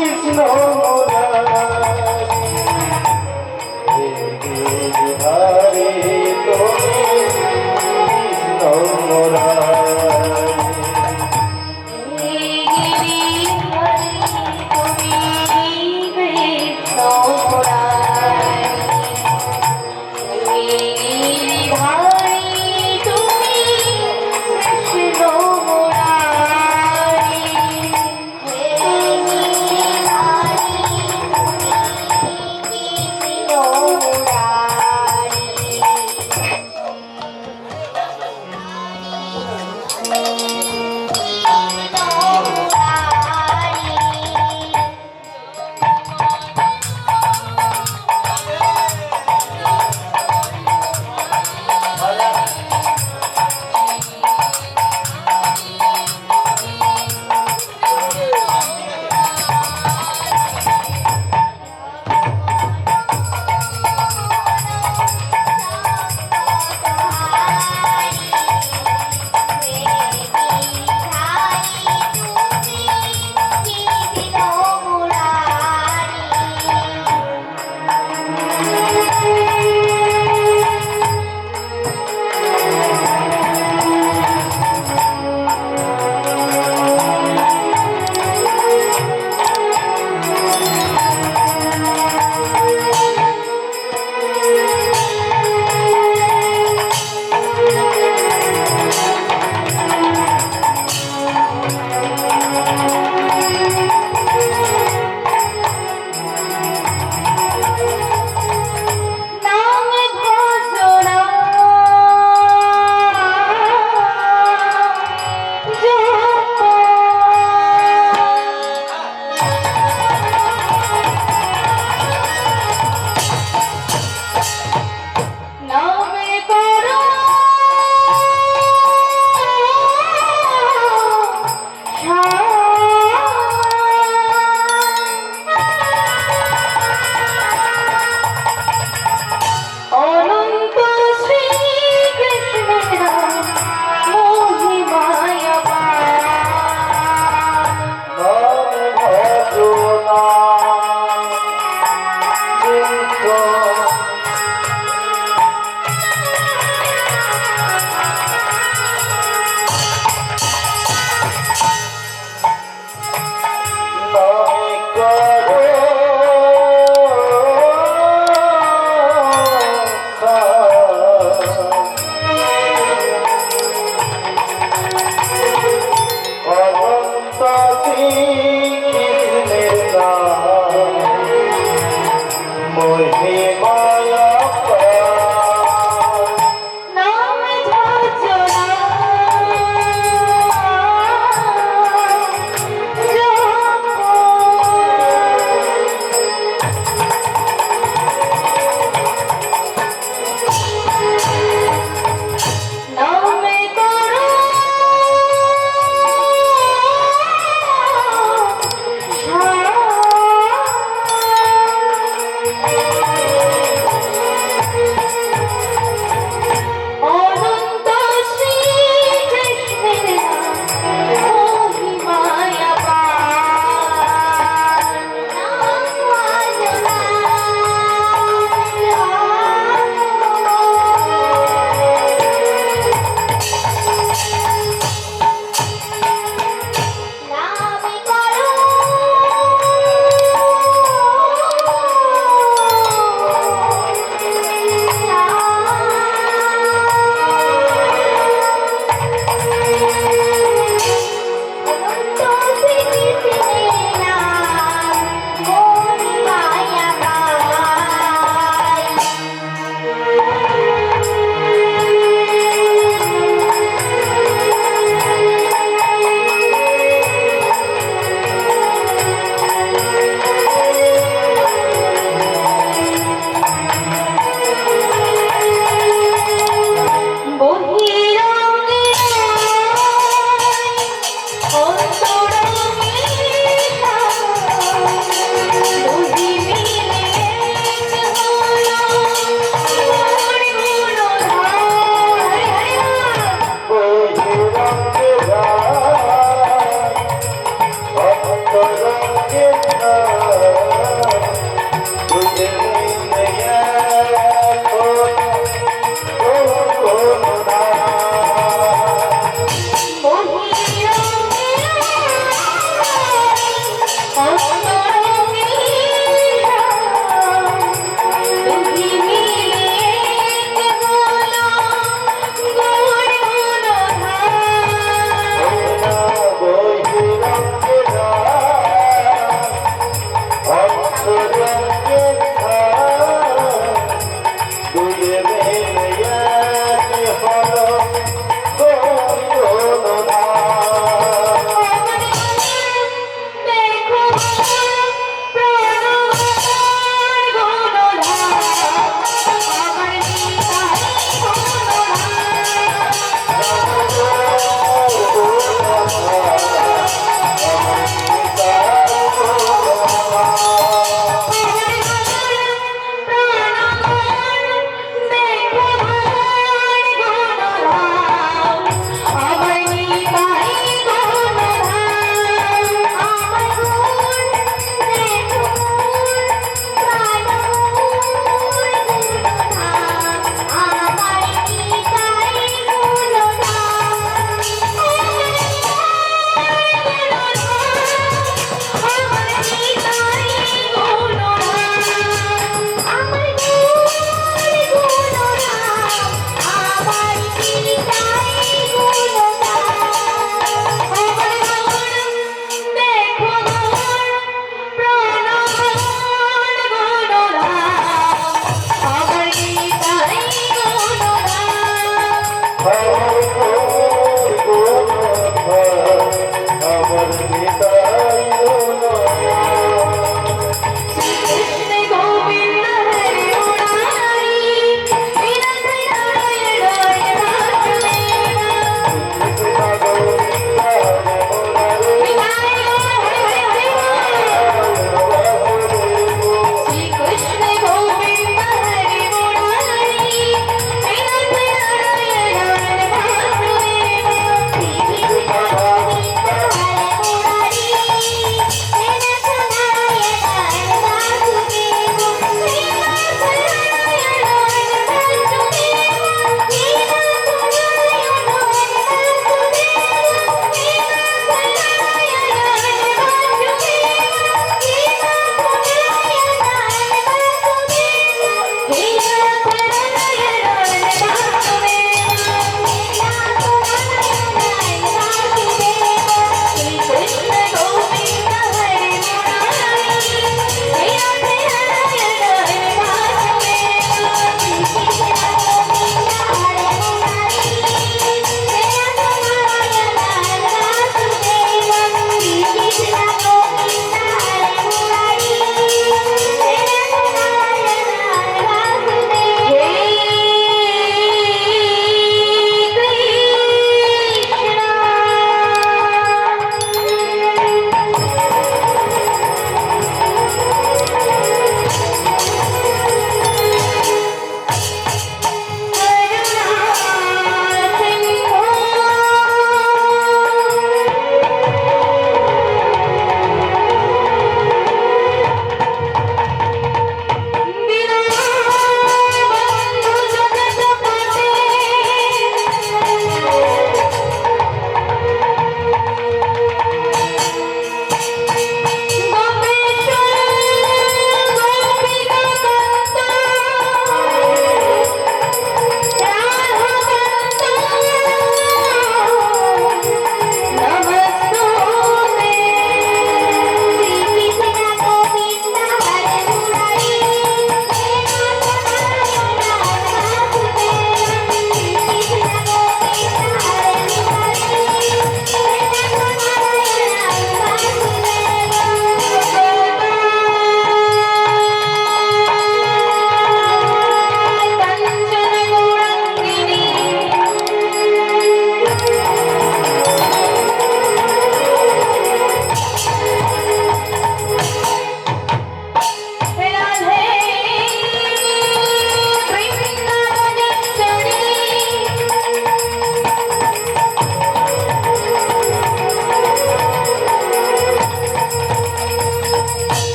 কৃষ্ণ মুরারি তুমি কৃষ্ণ মুরারি Hari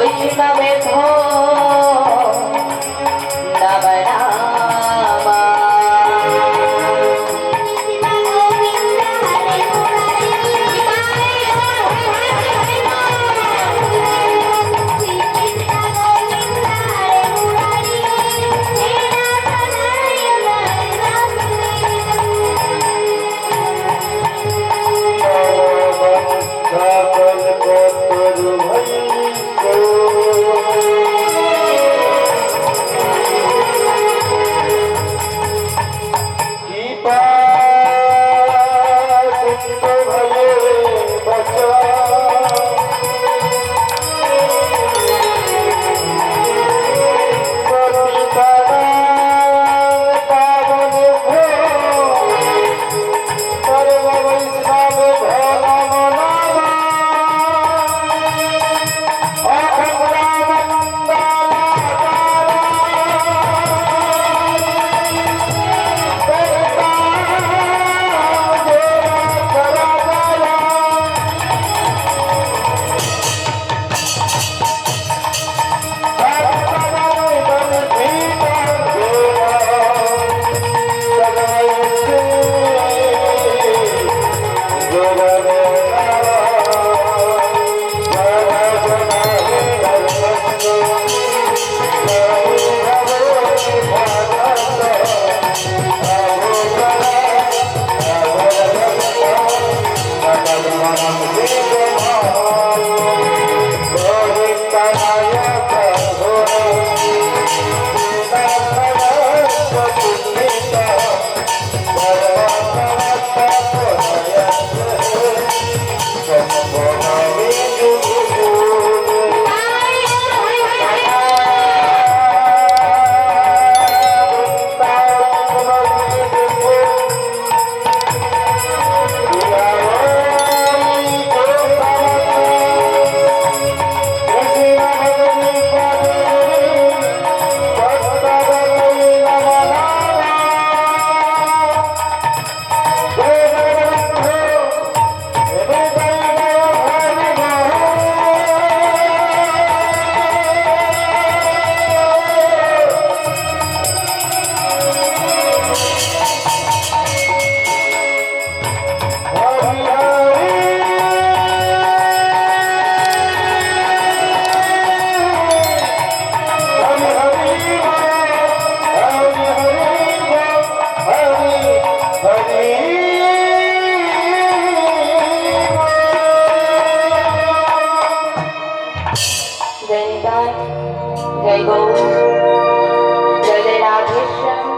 বৈষ্ণবের जय गौ जय जय राधेश्याम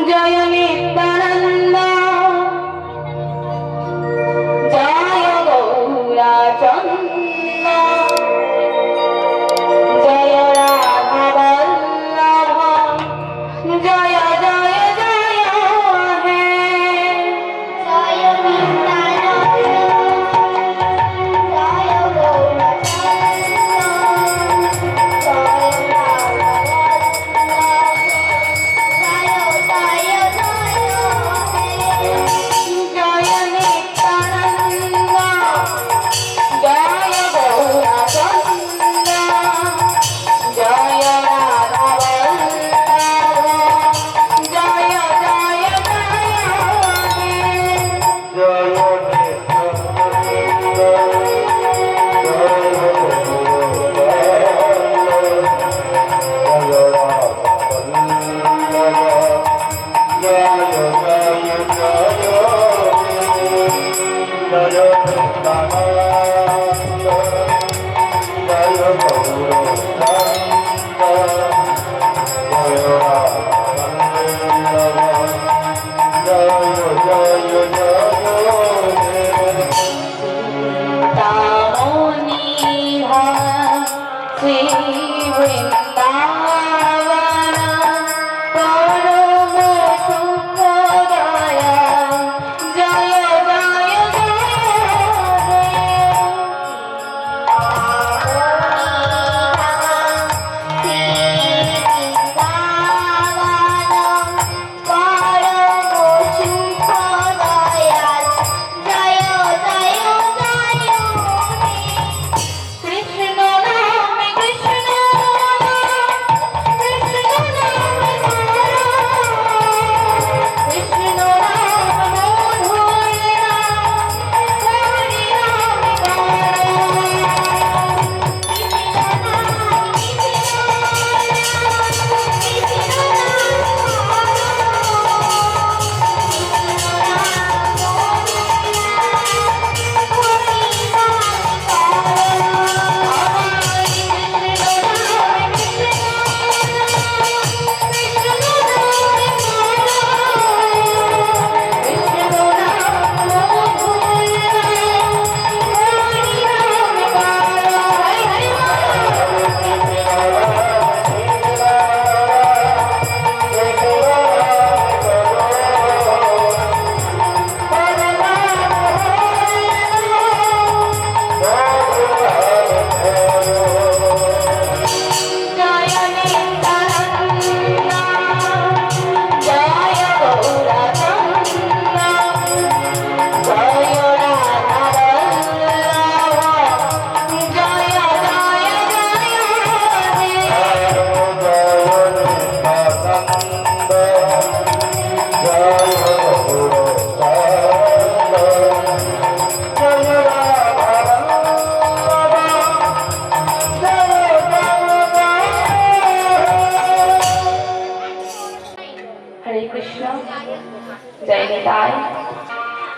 जय नित्यानंद जय गौरा चंद जय राधा वल्लभ जय जय जय हे जय नित्यानंद जय गौरा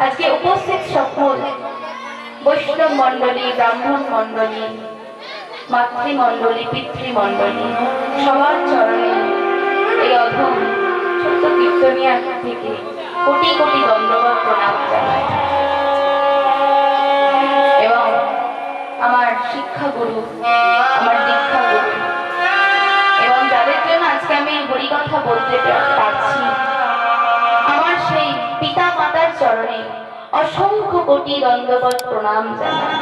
আজকে উপস্থিত সকল বৈষ্ণব মণ্ডলী, ব্রাহ্মণ মণ্ডলী, মাতৃমণ্ডলী, পিতৃমণ্ডলী সবার চরণে এই অধম ছোট্ট কীর্তনিয়া থেকে কোটি কোটি দণ্ডবত প্রণাম জানাই। এবং আমার শিক্ষাগুরু, আমার দীক্ষাগুরু এবং যাদের জন্য আজকে আমি হরিকথা বলতে পারছি, আমার সেই পিতা মাতার চরণে অসংখ্য কোটি দণ্ডবত প্রণাম জানাই।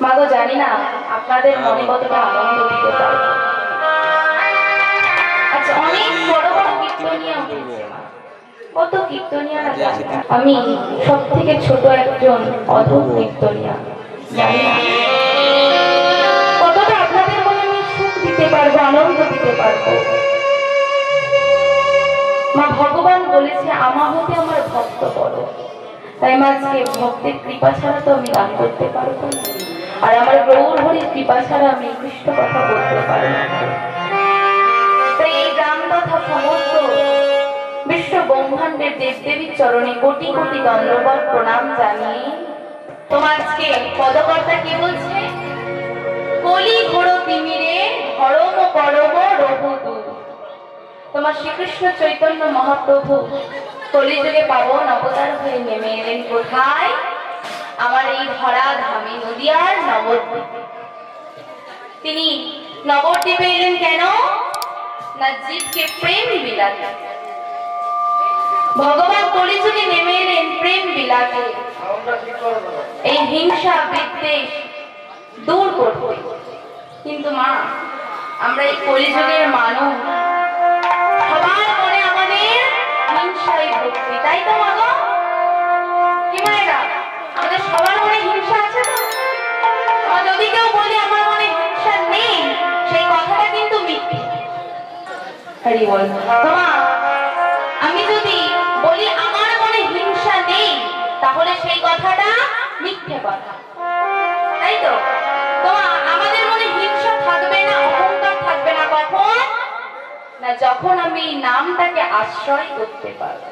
মাগো, জানি না আপনাদের মনে কতটা আনন্দ দিতে পারবো। আচ্ছা, অনেক বড় বড় কীর্তনিয়া উঠেছে, কত কীর্তনিয়ারা জানে না। আমি সব থেকে ছোট একজন অধম কীর্তনিয়া, জানি না কতটা আপনাদের মনে আমি সুখ দিতে পারবো, আনন্দ দিতে পারবো। মা ভগবান বলেছে, আমা হতে আমার ভক্ত বড়। তাই মাঝকে ভক্তের কৃপা ছাড়া তো আমি গান করতে পারবো না, আর আমার গৌর হরির কৃপা ছাড়া আমি কৃষ্ণ কথা বলতে পারবো না। তাই এই গান তথা সমস্ত বিশ্ব ব্রহ্মাণ্ডের দেবদেবীর চরণে কোটি কোটি দণ্ডবত প্রণাম জানিয়ে তোমার আজকে পদকর্তা কি বলছে? কলি ঘোর তিমিরে ধরম করম রঘুদূত। তোমার শ্রীকৃষ্ণ চৈতন্য মহাপ্রভু কলিযুগে পাবন অবতার হয়ে নেমে এলেন কোথায়? আমার এই ধরা ধামে নদিয়ার নবদ্বীপে। তিনি নবদ্বীপে এলেন কেন? না জীবকে প্রেম বিলাতে। ভগবান কলিযুগে নেমে এলেন প্রেম বিলাতে, এই হিংসা বিদ্বেষ দূর করতে। কিন্তু মা, আমরা এই কলিযুগের মানব, সবার মনে আমাদের হিংসাই ভক্তি, তাই তো মাগো? কি মায়েরা, আমাদের সবার মনে হিংসা আছে তো? আমরা যদি কেউ বলি আমার মনে হিংসা নেই, সেই কথাটা কিন্তু মিথ্যে। হরি বল। তোমা, আমি যদি বলি আমার মনে হিংসা নেই, তাহলে সেই কথাটা মিথ্যে কথা, তাই তো? তোমা, আমাদের মনে হিংসা থাকবে না, অহংকার থাকবে না কখন? না যখন আমি নামটাকে আশ্রয় করতে পারবো।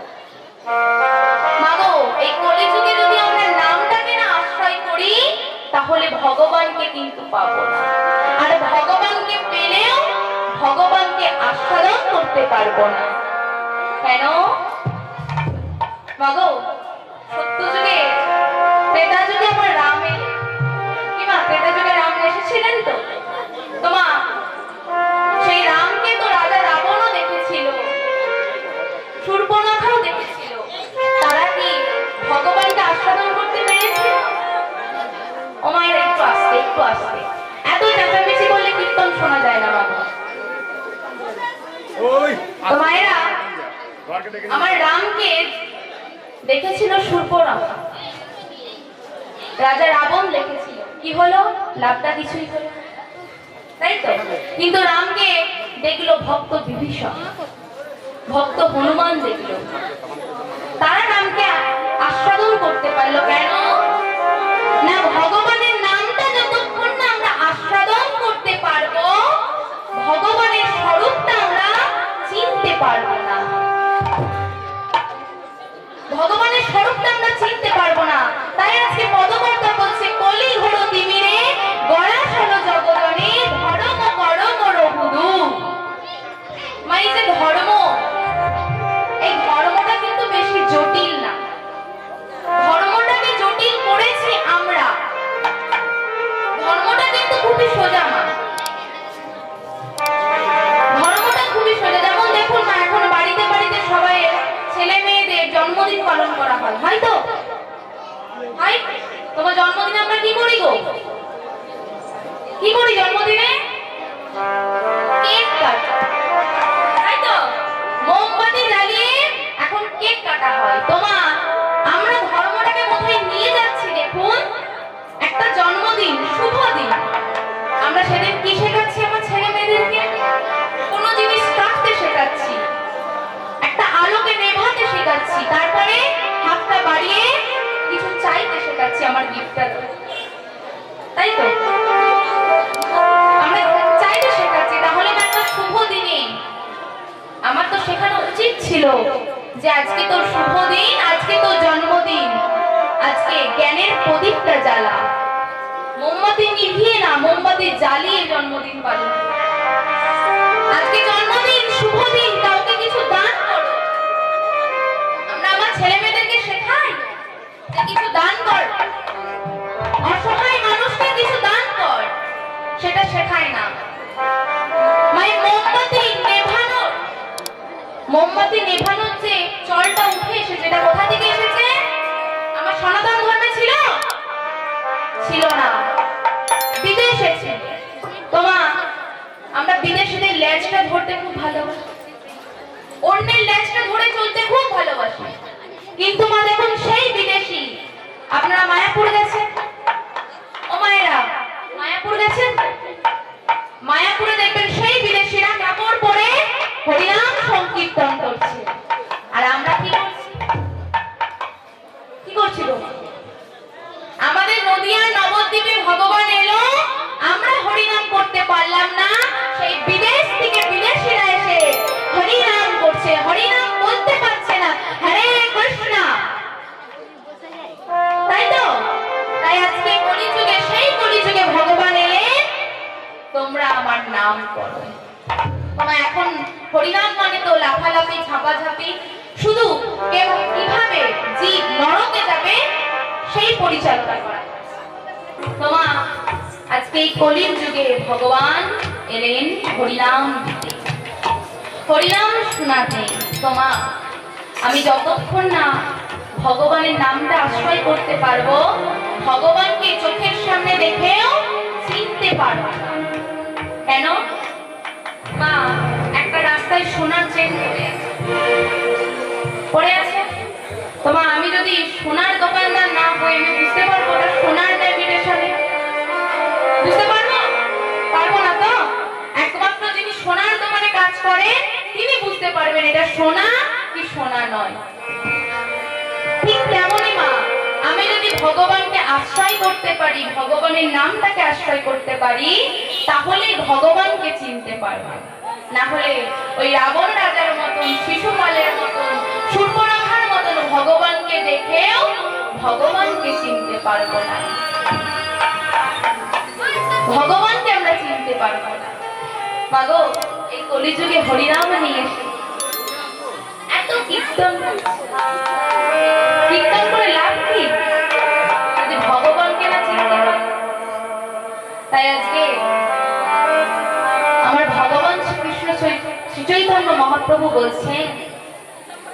মাগো, এই কলিযুগে যদি আমরা নামটাকে না আশ্রয় করি, তাহলে ভগবানকে কিন্তু পাবো না। আর ভগবানকে পেলেও ভগবানকে আস্বাদন করতে পারবো না। কেন মাগো? সত্য যুগে, ত্রেতা যুগে আমার রাম এলেন। কি মা, ত্রেতা যুগে রাম এসেছিলেন তো? তোমা, সেই রামকে তো রাজা রাবণও দেখেছিল, শূর্পণখাও দেখেছিল। তারা কি ভগবানকে আস্বাদন করতে পেরেছিল? ও মায়ের, একটু আসতে, একটু আসতে, এত চেঁচামেচি করলে কীর্তন শোনা যায় না বাবা। তো মায়েরা, আমার রামকে দেখেছিল শূর্পণখা, রাজা রাবণ দেখেছিল। কি হলো? লাভটা কিছুই হলো, তাই তো? কিন্তু রামকে দেখলো ভক্ত বিভীষণ, ভক্ত হনুমান দেখলো। তারা রামকে আস্বাদন করতে পারলো। কেন? না ভগবানের নামটা যতক্ষণ না আমরা আস্বাদন করতে পারবো, ভগবানের স্বরূপটা আমরা চিনতে পারবো না। ভগবানের স্বরূপটা আমরা চিনতে পারবো না। তাই আজকে পদকর্তা বলছে, কলি ঘোর তিমিরে গড়াশাল জগদনে ধর্ম করম রঘুদূত। মানে যে ধর্ম, এই ধর্মটা কিন্তু বেশি জটিল না। ধর্মটাকে জটিল করেছি আমরা। ধর্মটা কিন্তু খুবই সোজা মা, ধর্মটা খুবই সোজা। যেমন দেখুন না, এখন বাড়িতে বাড়িতে সবাই ছেলে মেয়েদের জন্মদিন পালন করা হয়, হয়তো? হয়? তোমার জন্মদিনে আমরা কি করি গো? কি করি জন্মদিনে? কেক কাটা, তাই তো? মোমবাতি জ্বালিয়ে এখন কেক কাটা হয়। তোমা, আমরা ধর্মটাকে কোথায় নিয়ে যাচ্ছি দেখুন। একটা জন্মদিন, শুভ দিন, আমরা সেদিন কি শেখাচ্ছি আমার ছেলে মেয়েদেরকে? কোনো জিনিস কাটতে শেখাচ্ছি, একটা আলোকে নেভাতে শেখাচ্ছি, তারপরে হাতটা বাড়িয়ে কিছু চাইতে শেখাচ্ছি আমার গিফটটা, তাই তো? আমরা চাইতে শেখাচ্ছি। তাহলে একটা শুভ দিনে আমার তো শেখানো উচিত ছিল যে আজকে জ্বালা। মোমবাতি নিভিয়ে না, মোমবাতি জ্বালিয়ে জন্মদিন পালন করো। আজকে জন্মদিন, শুভ দিন, কাউকে কিছু দান করো। আমরা আমার ছেলে মেয়েদেরকে শেখাই যে কিছু দান কর, অসহায় মানুষকে কিছু দান কর, সেটা শেখায় না। মোমবাতি নেভানোর যে চলটা উঠে এসেছে, এটা কোথা থেকে এসেছে? আমার সনাতন ধর্মে ছিল ছিল না, বিদেশে এসেছে। তোমা, আমরা বিদেশিদের লেজটা ধরতে খুব ভালোবাসি, অন্যের লেজটা ধরে চলতে খুব ভালোবাসি। কিন্তু মা দেখুন, সেই বিদেশি, আপনারা মায়াপুর গেছেন? ও মায়েরা, মায়াপুর গেছেন? মায়াপুরে দেখবেন সেই বিদেশিরা কাপড় পরে হরিনাম সংকীর্তন করছে, আর আমরা কি করছি? কি করছি গো? আমাদের নদিয়ার নবদ্বীপে ভগবান এলো, আমরা হরিনাম করতে পারলাম না, সেই বিদেশ থেকে বিদেশিরা এসে হরিনাম করছে, হরিনাম বলতে পারছে না, হরে কৃষ্ণ। তাই তো? তাই আজকে কলিযুগে, সেই কলিযুগে ভগবান এলেন, তোমরা আমার নাম করো। তোমরা এখন হরিনাম মানে তো লাফালাফি, ঝাপাঝাপি, শুধু কিভাবে জীব নরকে যাবে সেই পরিচালনা করা। তোমা, আজকে এই কলির যুগে ভগবান এলেন হরিনাম দিতে, হরিনাম শোনাতে। তোমা, আমি যতক্ষণ না ভগবানের নামটা আশ্রয় করতে পারবো, ভগবানকে চোখের সামনে দেখেও চিনতে পারবো না। কেন? মা, একটা রাস্তায় সোনার চেন পড়ে আছে। তোমা, আমি যদি সোনার দোকানদার না হই, আমি বুঝতে পারবো ওটা সোনার ন্যাভিগেশনে? বুঝতে পারবো? পারবো না তো। একমাত্র যিনি সোনার দোকানে কাজ করে তিনি বুঝতে পারবেন এটা সোনা কি সোনা নয়। ঠিক তেমনই মা, আমি যদি ভগবানকে আশ্রয় করতে পারি, ভগবানের নামটাকে আশ্রয় করতে পারি, তাহলে ভগবানকে চিনতে পারবো। না হলে ওই রাবণ রাজার মতন, শিশুপালের মতন, সূর্পনখার মতন ভগবানকে দেখেও ভগবানকে চিনতে পারবো না, ভগবানকে আমরা চিনতে পারবো না। মাগো, এই কলিযুগে হরিনাম নিয়ে এসে এত কীর্তন কীর্তন করে লাভ কি যদি ভগবানকে না চিনতে পারি? তাই আজকে আমার ভগবান শ্রীকৃষ্ণ শ্রী চৈতন্য মহাপ্রভু বলছেন,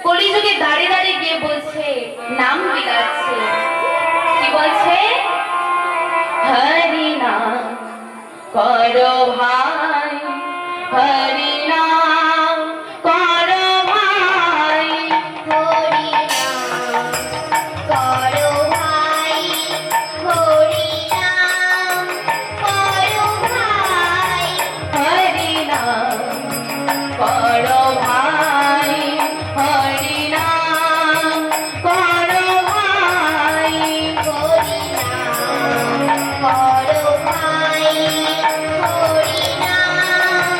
কলিযুগে দাঁড়িয়ে দাঁড়িয়ে গিয়ে বলছে, নাম বিলাচ্ছে। কি বলছে? হরি নাম করো ভাই, হরি নাম করো ভাই, হরি নাম করো ভাই, হরি নাম করো ভাই, হরি নাম করো ভাই, হরি নাম করো ভাই, হরি নাম করো ভাই, হরি নাম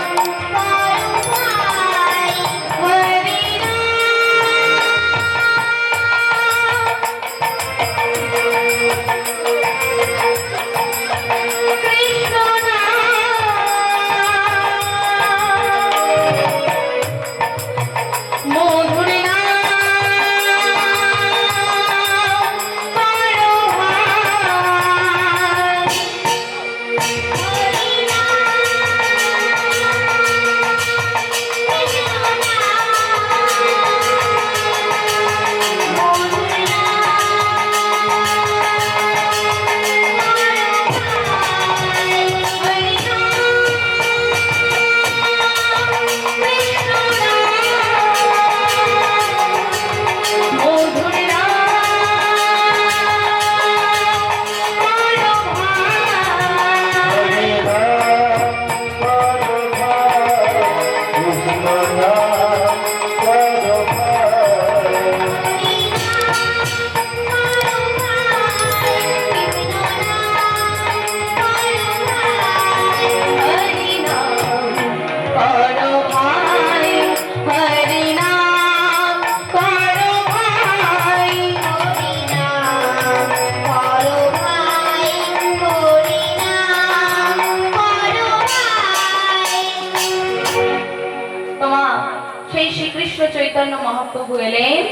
চৈতন্য মহাপ্রভু এলেন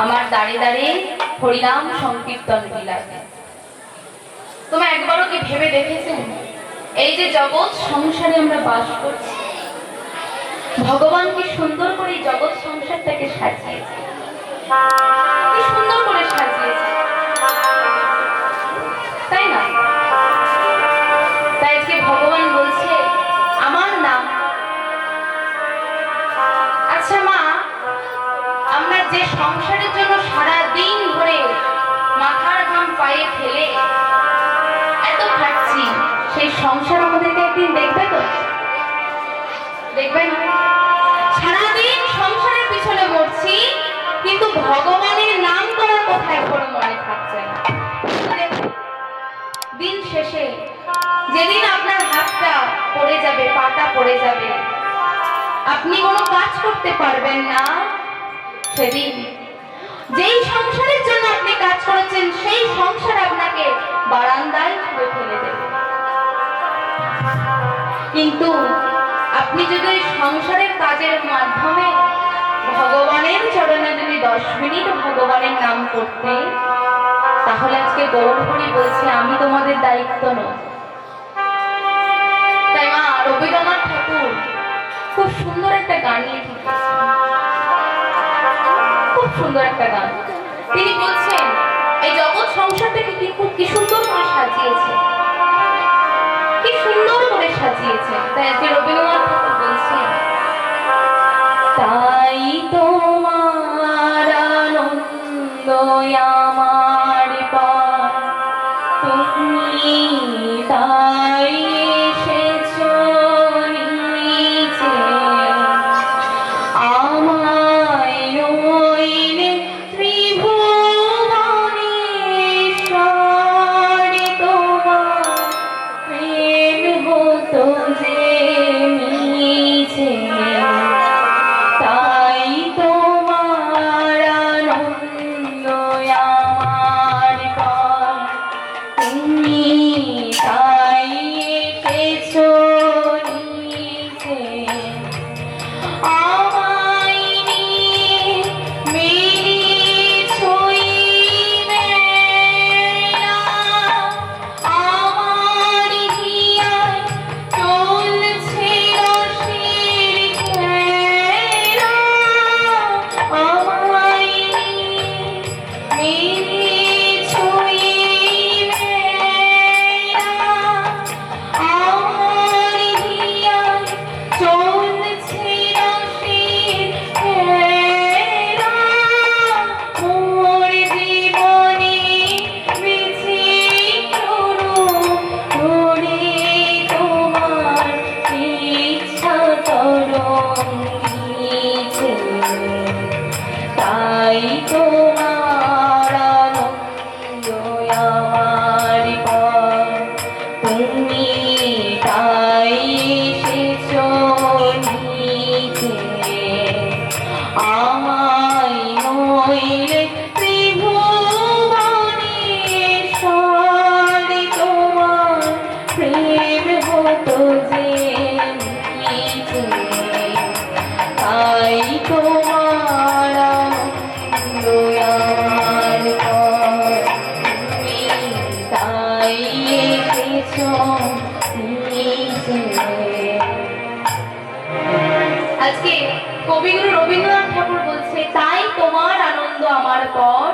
আমার দাঁড়িয়ে দাঁড়িয়ে হরিনাম সংকীর্তন বিলাতে। তোমরা একবারও কি ভেবে দেখেছেন এই যে জগৎ সংসারে আমরা বাস করছি, ভগবান কি সুন্দর করে এই জগৎ সংসারটাকে সাজিয়েছে, কি সুন্দর করে সাজিয়েছে, তাই না? তাই আজকে ভগবান বলছে আমার নাম। আচ্ছা মা, আমরা যে সংসারের জন্য সারা দিন ধরে মাথার ঘাম পায়ে ফেলে এত খাটছি, সেই সংসার আমাদেরকে একদিন দেখবে তো? দেখবে না? সারাদিন সংসারের পিছনে মরছি, কিন্তু ভগবানের নাম করার কথা এখনো মনে থাকছে না। দিন শেষে যেদিন আপনার হাতটা পড়ে যাবে, পাটা পড়ে যাবে, আপনি কোনো কাজ করতে পারবেন না, সেদিন যেই সংসারের জন্য আপনি কাজ করেছেন সেই সংসার আপনাকে বারান্দায় ছুঁড়ে ফেলে দেবে। কিন্তু আপনি যদি ওই সংসারের কাজের মাধ্যমে ভগবানের চরণে যদি 10 মিনিট ভগবানের নাম করতে, তাহলে আজকে গৌরহরি বলছে আমি তোমাদের দায়িত্ব নই। তাই মা রবীন্দ্রনাথ ঠাকুর খুব সুন্দর একটা গান লিখেছেন, খুব সুন্দর একটা গান। তিনি বলছেন এই জগৎ সংসারটাকে কি সুন্দর করে সাজিয়েছে, কি সুন্দর করে সাজিয়েছে। তাই আজকে রবীন্দ্রনাথ ঠাকুর বলছেন তাই তোমার আনন্দ আমার পার, তুমি তাই এসেছো নিচে, আমায় রইলে ত্রিভুবনেশ্বর, তোমার প্রেম হতো যে নিচে, তাই তোমার আনন্দ আমার পার, তুমি তাই এসেছো নিচে, আমায় নিয়ে মেরেছো মেলা, আমার হিয়ায় চলছে রসের খেলা, আমায় নিয়ে মেরেছো মেলা, আমার হিয়ায় চলছে রসের খেলা, মোর জীবনে বিচিত্র রূপ ধরে তোমার ইচ্ছা তরঙ্গিছে, তাই তোমার আনন্দ আমার পার, তুমি তাই এসেছো নিচে, আমায় নইলে ত্রিভুবনেশ্বর, তোমার প্রেম হতো যে নিচে, তাই তোমার আনন্দ আমার পার, তুমি তাই এসেছো নিচে। আজকে কবিগুরু রবীন্দ্রনাথ ঠাকুর বলছে তাই তোমার আনন্দ আমার পর,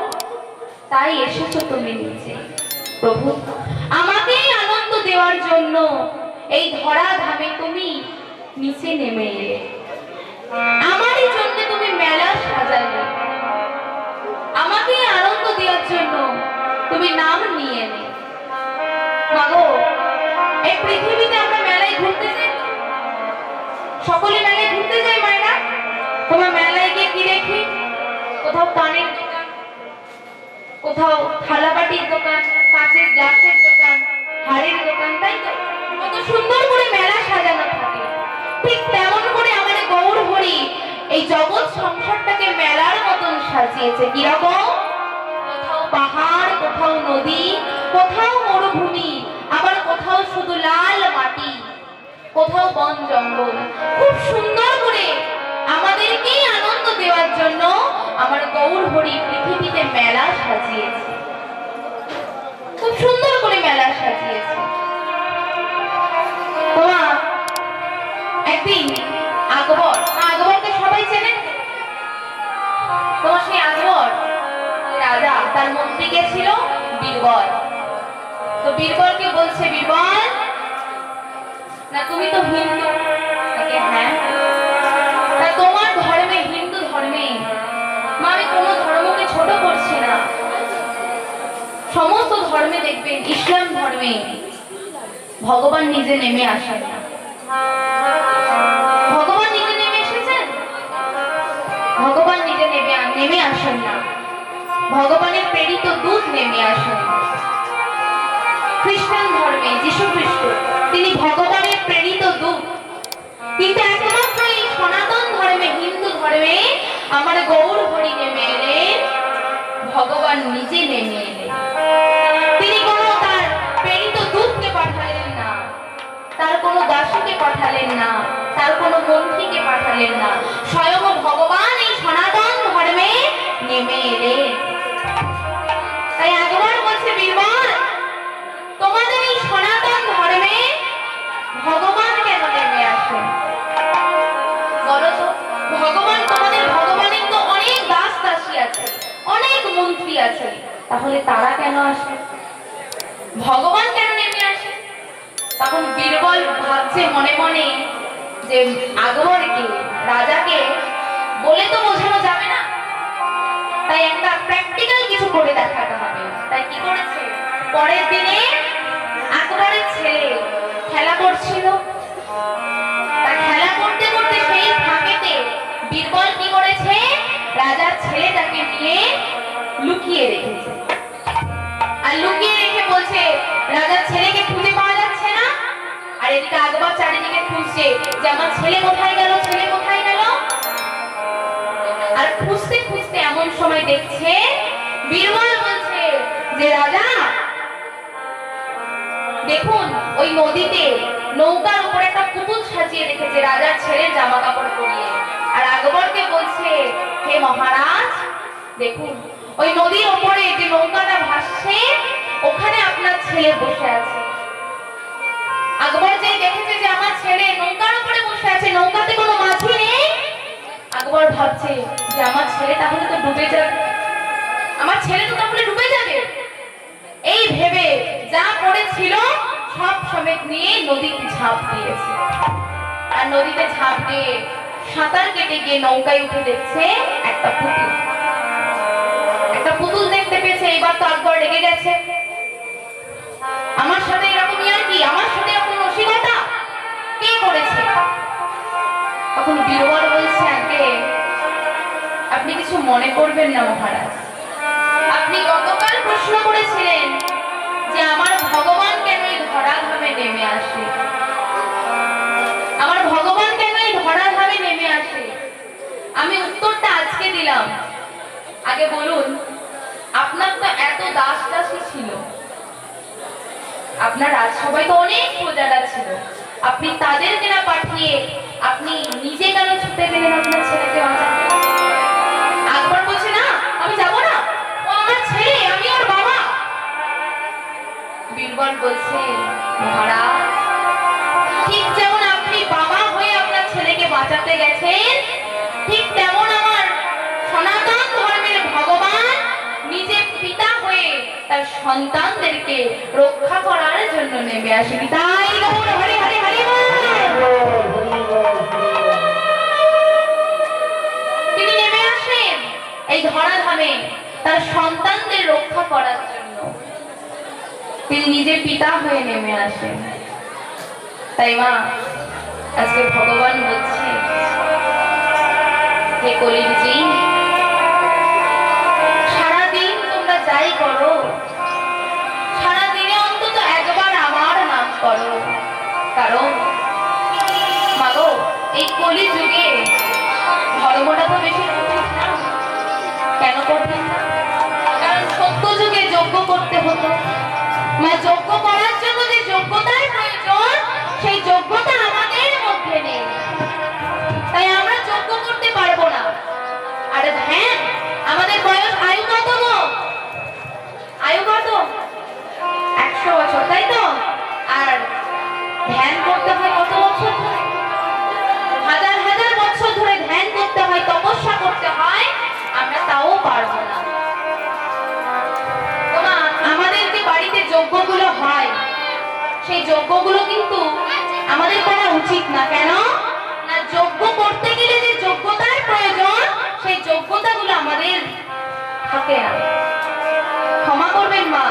তাই এসেছো তুমি নিচে। প্রভু আমাকে আনন্দ দেওয়ার জন্য এই ধরা ধামে তুমি নিচে নেমে এলে, আমারই জন্য তুমি মেলা সাজালে, আমাকে আনন্দ দেওয়ার জন্য তুমি নাম নিয়ে এলে। মাগো এই পৃথিবীতে আমরা মেলায় ঘুরতে যাই, সকলে মেলায় ঘুরতে যাই মায়েরা, তোমার মেলায় গিয়ে কি দেখি? কোথাও পানের দোকান, কোথাও থালাবাটির দোকান, কাঁচের গ্লাসের দোকান, হাড়ের দোকান, তাই তো? কত সুন্দর করে মেলা সাজানো থাকে। ঠিক তেমন করে আমাদের গৌরহরি এই জগৎ সংসারটাকে মেলার মতন সাজিয়েছে। কিরকম? কোথাও পাহাড়, কোথাও নদী, কোথাও মরুভূমি, আবার কোথাও শুধু লাল মাটি, কোথাও বন জঙ্গল। খুব সুন্দর করে আমাদেরকেই আনন্দ দেওয়ার জন্য আমার গৌর হরি পৃথিবীতে মেলা সাজিয়েছে, খুব সুন্দর করে মেলা সাজিয়েছে। তোমা একদিন আকবরকে সবাই চেনে। তোমার সেই আকবর রাজা, তার মন্ত্রী কে ছিল? বীরবল। তো বীরবলকে বলছে, বীরবল না তুমি তো হিন্দু। হ্যাঁ, তা তোমার ধর্মে, হিন্দু ধর্মে, মা আমি কোনো ধর্মকে ছোট করছি না, সমস্ত ধর্মে দেখবেন ইসলাম ধর্মে ভগবান নিজে নেমে আসেন না। ভগবান নিজে নেমে এসেছেন? ভগবান নিজে নেমে আসেন না, ভগবানের প্রেরিত দূত নেমে আসেন। খ্রিস্টান ধর্মে যীশু খ্রিস্ট তিনি ভগবানের প্রেরিত দূত, কিন্তু একমাত্র এই সনাতন ধর্মে, হিন্দু ধর্মে আমার গৌর হরি নেমে এলেন, ভগবান নিজে নেমে এলেন। তিনি কোনো তার প্রেরিত দূতকে পাঠালেন না, তার কোনো দাসীকে পাঠালেন না, তার কোনো মন্ত্রীকে পাঠালেন না, স্বয়ং ভগবান এই সনাতন ধর্মে নেমে এলেন। তাই একবার বলছে, বীরবল তোমাদের এই সনাতন ধর্মে ভগবান কেন নেমে আসেন? বলো তো, ভগবান তোমাদের, ভগবানের তো অনেক দাস দাসী আছে, অনেক মন্ত্রী আছে, তাহলে তারা কেন আসে? ভগবান কেন নেমে আসে? তখন বীরবল ভাবছে মনে মনে যে আকবরকে, রাজাকে বলে তো বোঝানো যাবে না, তাই একটা প্র্যাকটিক্যাল কিছু করে দেখাতে হবে। তাই কি করেছে, পরের দিনে আকবরের ছেলে খেলা করছিল, তা খেলা করতে করতে সেই ফাঁকেতে বীরবল কি করেছে, রাজার ছেলেটাকে নিয়ে লুকিয়ে রেখেছে। আর লুকিয়ে রেখে বলছে, রাজার ছেলেকে খুঁজে পাওয়া যাচ্ছে না, আর এদিকে আকবর চারিদিকে খুঁজছে যে আমার ছেলে কোথায় গেল, ছেলে কোথায় গেল। আর খুঁজতে খুঁজতে এমন সময় দেখছে, বীরবল বলছে যে রাজা দেখুন ওই নদীতে নৌকার উপর একটা পুতুল সাজিয়ে রেখেছে রাজার ছেলের জামা কাপড় পরিয়ে। আর আকবরকে বলছে, হে মহারাজ দেখুন ওই নদীর উপরে যে নৌকাটা ভাসছে, ওখানে আপনার ছেলে বসে আছে। আকবর যে দেখেছে যে আমার ছেলে নৌকার উপরে বসে আছে, নৌকাতে কোনো মাঝি নেই, আকবর ভাবছে যে আমার ছেলে তাহলে তো ডুবে যাবে, আমার ছেলে তো তাহলে ডুবে যাবে। এই ভেবে যা করেছিল সব সমেত নিয়ে নদীতে ঝাঁপ দিয়েছে। আর নদীতে ঝাঁপ দিয়ে সাঁতার কেটে গিয়ে নৌকায় উঠে দেখছে একটা পুতুল, একটা পুতুল দেখতে পেয়েছে। এবার তো আকবর রেগে গেছে, আমার সাথে এরকমই আর কি, আমার সাথে এরকম রসিকতা কে করেছে? তখন বীরবল বলছে, আগে আপনি কিছু মনে করবেন না মহারাজ, আপনি গতকাল প্রশ্ন করেছিলেন যে আমার ভগবান কেন এই ধরাধামে নেমে আসে, আমার ভগবান কেন এই ধরাধামে নেমে আসে। আমি উত্তরটা আজকে দিলাম। আগে বলুন, আপনার তো এত দাস দাসী ছিল, আপনার রাজসভায় তো অনেক প্রজারা ছিল, আপনি তাদেরকে না পাঠিয়ে আপনি নিজে কেন ছুটে গেলেন আপনার ছেলেকে বাঁচাতে? আকবর বলছে, না আমি যাব না, ও আমার ছেলে, আমি ওর বাবা। বীরবল বলছে, মহারাজ ঠিক যেমন আপনি বাবা হয়ে আপনার ছেলেকে বাঁচাতে গেছেন, ঠিক তেমন আমার সনাতন ধর্মের ভগবান নিজে পিতা হয়ে তার সন্তানদেরকে রক্ষা করার জন্য নেমে আসেন। তাই গৌর হরি হরি হরি বল। তিনি নেমে আসেন এই ধরাধামে তার সন্তানদের রক্ষা করার জন্য, তিনি নিজে পিতা হয়ে নেমে আসেন। তাই মা আজকে ভগবান বলছে, হে কলিযুগী, সারাদিন তোমরা যাই করো, সারাদিনে অন্তত একবার আমার নাম করো। কারণ মাগো এই কলিযুগে ধর্মটা তো বেশি কঠিন না। কেন কঠিন? কারণ সত্য যুগে যজ্ঞ করতে হতো, মানে যজ্ঞ করার জন্য যে যোগ্যতার প্রয়োজন, সেই যোগ্যতা আমাদের মধ্যে নেই, তাই আমরা যজ্ঞ করতে পারবো না। যজ্ঞগুলো কিন্তু আমাদের করা উচিত না। কেন না, যজ্ঞ করতে গেলে যে যোগ্যতার প্রয়োজন সেই যোগ্যতাগুলো আমাদের থাকে না। ক্ষমা করবেন মা,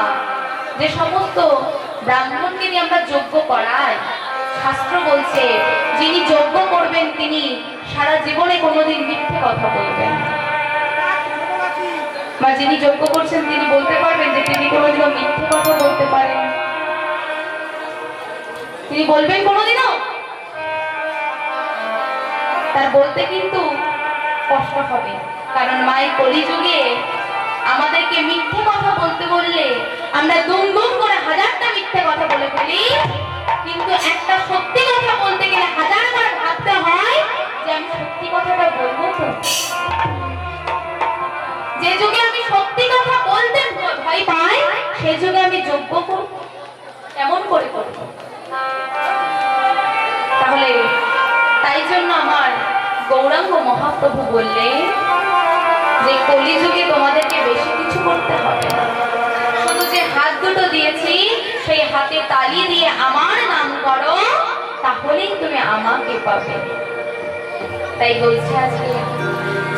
যে সমস্ত ব্রাহ্মণকে নিয়ে আমরা যজ্ঞ করাই, শাস্ত্র বলছে যিনি যজ্ঞ করবেন তিনি সারা জীবনে কোনোদিন মিথ্যে কথা বলবেন না। বা যিনি যজ্ঞ করছেন তিনি বলতে পারবেন যে তিনি কোনোদিনও মিথ্যে কথা বলতে পারেন? তিনি বলবেন কোনোদিনও? তার বলতে কিন্তু কষ্ট হবে, কারণ মায়ের কলিযুগে আমাদেরকে মিথ্যে কথা বলতে বললে আমরা দুম দুম করে হাজারটা মিথ্যে কথা বলে ফেলি, কিন্তু একটা সত্যি কথা বলতে গেলে হাজারবার ভাবতে হয় যে আমি সত্যি কথাটা বলবো তো। যে যুগে আমি সত্যি কথা বলতে ভয় পাই সে যুগে আমি যোগ্য করব কেমন করে করব? তাহলে তাই জন্য আমার গৌরাঙ্গ মহাপ্রভু বললেন যে কলিযুগে তোমাদেরকে বেশি কিছু করতে হবে না, শুধু যে হাত দুটো দিয়েছি সেই হাতে তালি দিয়ে আমার নাম করো, তাহলেই তুমি আমাকে পাবে। তাই বলছে আজকে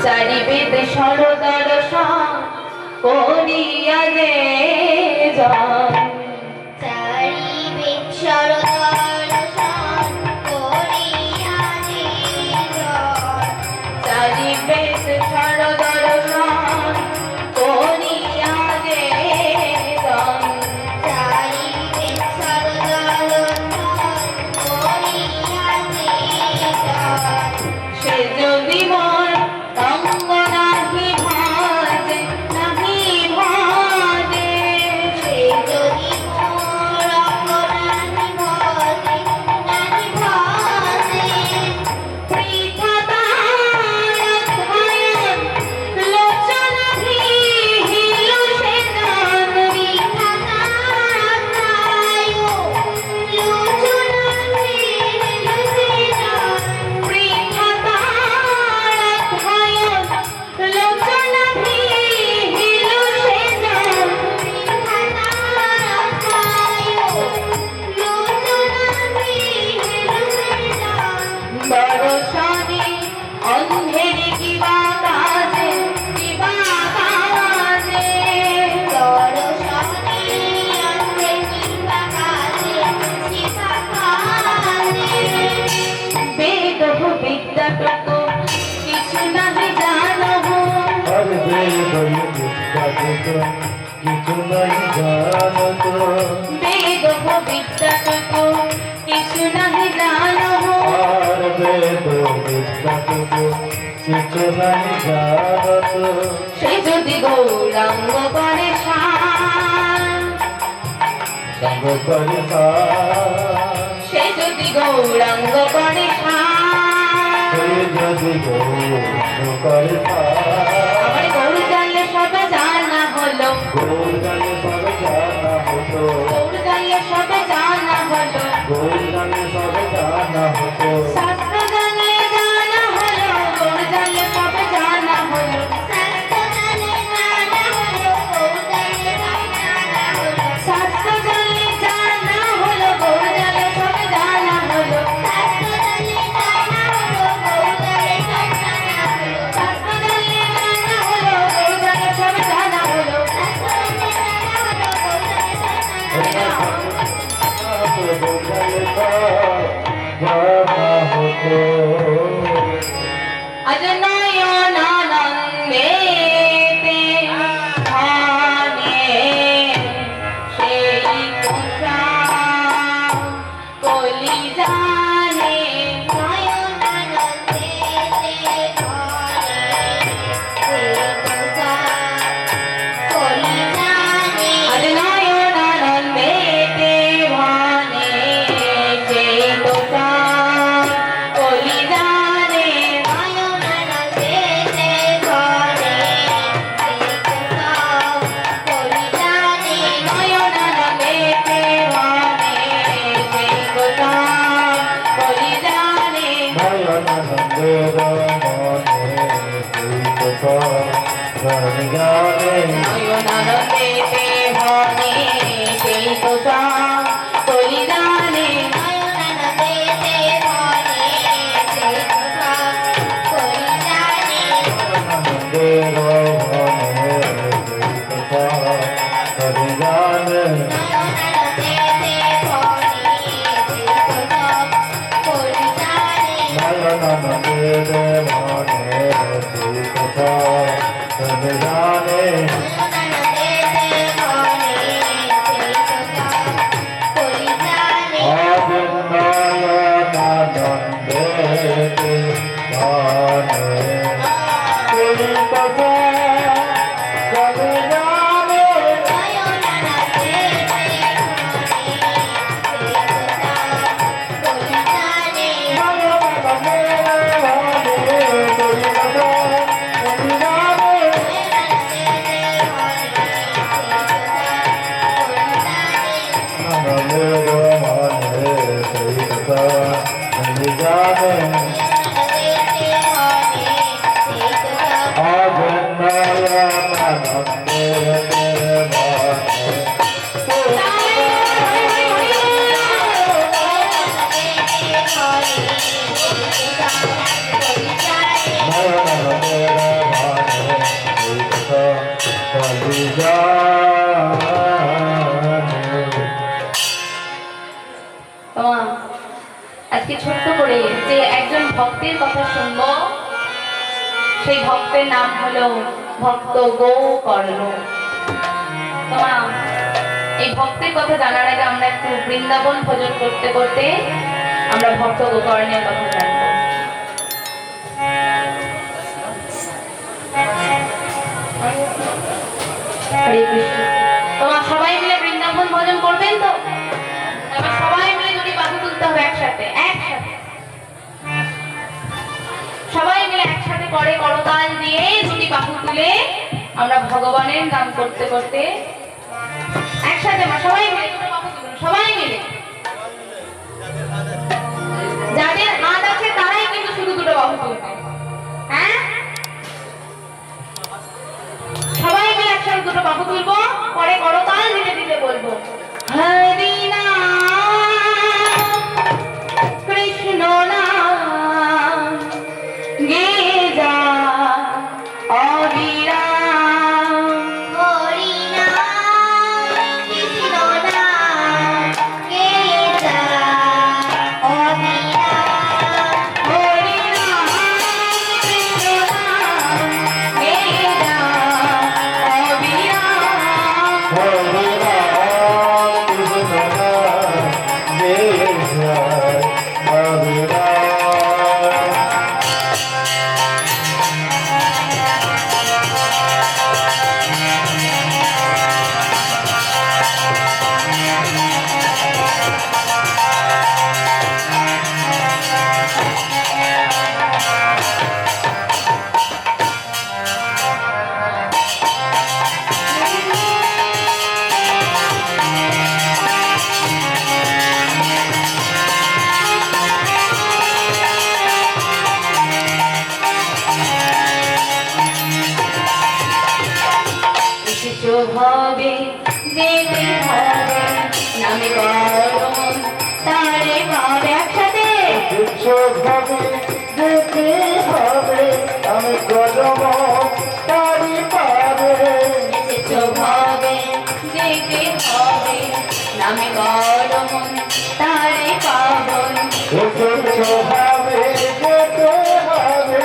চারি বেদ সরদর্শন করিয়া যে যান, চারি বেদ সরদর্শন করিয়া যে যান, চারি বেদ সরদর্শন করিয়া যে যান, চারি বেদ সরদর্শন করিয়া যে যান, সে যদি মন অঙ্গ নাহি ভাজে নাহি ভাজে, সে যদি মোর অঙ্গ নাহি ভাজে নাহি ভাজে, পৃথা তার অধ্যয়ন লোচন ভিহিল সে জান, বৃথা তার অধ্যয়ন লোচন ভিহিল সে জান, পৃথা তার অধ্যয়ন লোচন ভিহিল সে জান, বৃথা তার অধ্যয়ন লোচন ভিহিল সে জান, দর্শনে অন্ধের কিবা কাজে কিবা কাজে, দর্শনে অন্ধে কিবা কাজে কিবা কাজে, বেদ বিদ্যাটুকু কিছু নাহি জানবো, আর বেদ বিদ্যাটুকু কিছু নাই জানত, বেদ বিদ্যাটুকু কিছু নাহি জানবো, আর বেদ বিদ্যাটুকু কিছু নাই জানত, সে যদি গৌরাঙ্গ করে সান, সঙ্গ করে সে যদি গৌরাঙ্গ করে সান, সে যদি গৌর করে আমার গৌর জানলে সব জানা হলো, গৌর গানে সব জানা হতো, গৌর জানলে সব জানা হলো, গৌর গানে সব জানা হতো, শাস্ত্র জানলে জানা হলো, গৌর জানলে সব জানা হলো, শাস্ত্র জানে জানা হলো, গৌর জানে জানা হলো, শাস্ত্র জানলে জানা হলো, গৌর জানলে সব জানা হলো, শাস্ত্র জানে জানা হলো, গৌর জানে জানা হলো, শাস্ত্র জানলে জানা হলো, গৌর জানলে সব জানা হলো, শাস্ত্র জানে জানা হলো, গৌর জানে জানা হলো, জানা হতো। আজ নয়নানন্দেতে ধ্যানে সেই কোষা কলি জানে, নয়নানন্দে ঘরে সে কোষা কলি জানে, আজ নয়নানন্দেতে ধ্যানে সেই কোষা কলি জানে, নয়নানন্দে ঘরে সে কোষা কলি জানে, নয়নানন্দেতে ধ্যানে সেই কোষা তোমা আজকে ছোট্ট করে যে একজন ভক্তের কথা শুনবো, সেই ভক্তের নাম হলো ভক্ত গোকর্ণ। তোমা এই ভক্তের কথা জানার আগে আমরা একটু বৃন্দাবন ভজন করতে করতে আমরা ভক্ত গোকর্ণের কথা জানবো। হরে কৃষ্ণ। তোমার সবাই মিলে বৃন্দাবন ভজন করবেন তো? এবার সবাই মিলে যদি বাহু তুলতে হবে একসাথে, একসাথে সবাই মিলে একসাথে করে করতাল দিয়ে দুটি বাহু তুলে আমরা ভগবানের গান করতে করতে একসাথে সবাই মিলে দুটো বাহু তুলুন, সবাই মিলে। যাদের হাত আছে তারাই কিন্তু শুধু দুটো বাহু তুলবে। হ্যাঁ, সবাই মিলে একসাথে দুটো বাহু তুলবো, পরে করতাল দিতে দিতে বলবো হরি নাম কৃষ্ণ নাম গে যা অবিরাম। হরি নাম কৃষ্ণ নাম গে যা অবিরাম। হরি নাম কৃষ্ণ নাম গে যা অবিরাম। হরি রাম কৃষ্ণ নাম গে যায় অবিরাম। কিছু হবে যেতে হবে নামে গরম তারে পাবে একসাথে। বিশ্বভাবে যেতে হবে আমি কদম তারি পাবে। কিছু হবে যেতে হবে নামে গরম তারে পাবন। বিশ্বভাবে যেতে হবে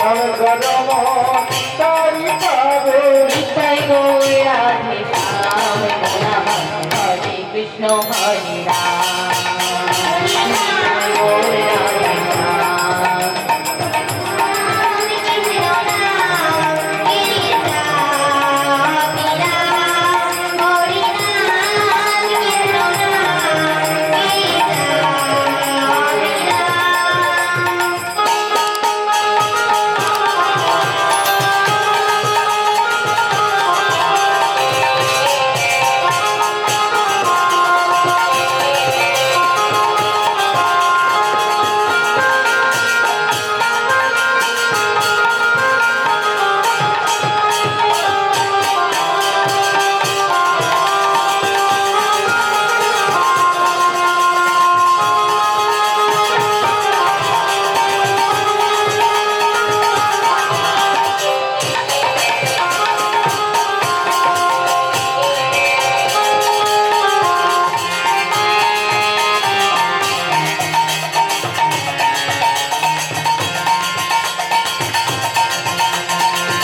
আমি কদম তারি পাবে। নিতাই গৌর রাধে শ্যাম নমঃ হরে কৃষ্ণ হরে রাম। নিতাই গৌর রাধে শ্যাম। কৃষ্ণ নাম গে যা অবিরাম। হরি নাম কৃষ্ণ নাম গে যা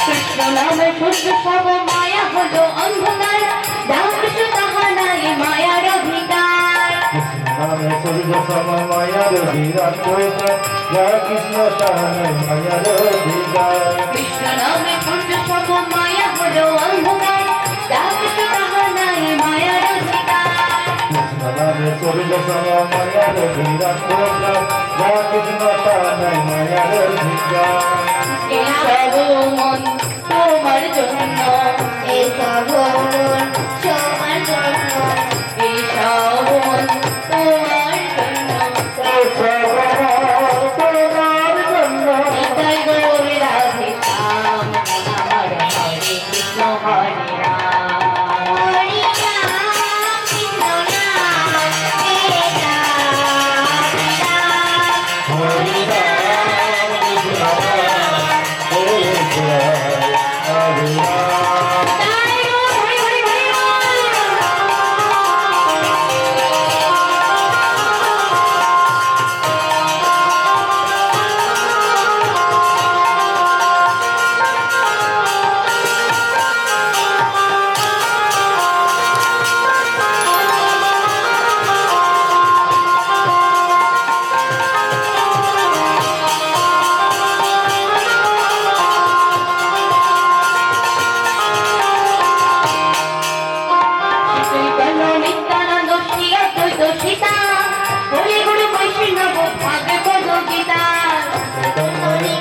কৃষ্ণ নামে সূর্য সব মায়া হলো অন্ধকার, যার কিছু তাহা নাই মায়ার অধিকার। নামে সূর্য সম মায়ার বিরাট যা কৃষ্ণ তাহার মায়ার অধিকার। কৃষ্ণ নামে সূর্য সব মায়া হলো অন্ধকার, যার কিছু তাহা নাই মায়ার অধিকার। কৃষ্ণ নামে সূর্য সম মায়ার বিরাট যা কৃষ্ণ তাহার মায়ার অধিকার। এই সব মন তোমার জন্য, এসব মন তোমার জন্য। এই সব মন তোমার জন্য। নিতাই গৌর রাধে শ্যাম আমার হরে কৃষ্ণ হরে রাম। হরি নাম কৃষ্ণ নাম গে যা অবিরাম। হরি রাম কৃষ্ণ নাম গে যায় অবিরাম। তাই গো হরি হরি হরি বল।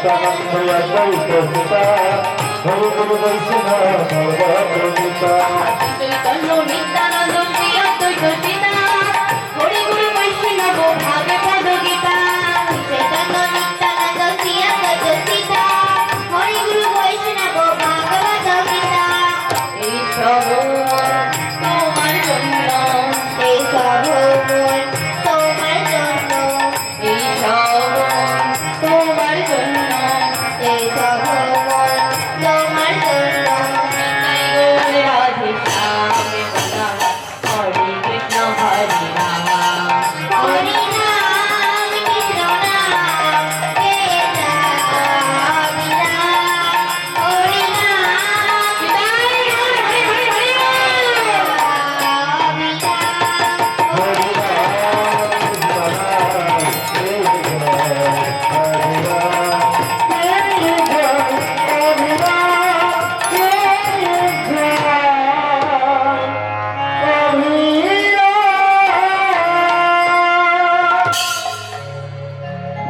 নিত্যানন্দ অদ্বৈত পিতা হরি গুরু বৈষ্ণব সর্বপ্রণীতা চৈতন্য নিত্যানন্দ শ্রী অদ্বৈত পিতা হরি গুরু বৈষ্ণব ভাগবত গীতা চৈতন্য নিত্যানন্দ শ্রী অদ্বৈত পিতা হরি গুরু বৈষ্ণব ভাগবত গীতা এই সব তোমার জন্য এই সব মন তোমার জন্য এই সব তোমার জন্য এই সব মন তোমার জন্য নিতাই গৌর রাধে শ্যাম বলা হরে কৃষ্ণ হরে রাম হরি নাম কৃষ্ণ নাম বেদা বিরাম হরি নাম নিতাই গৌর হরে হরে হরে হরি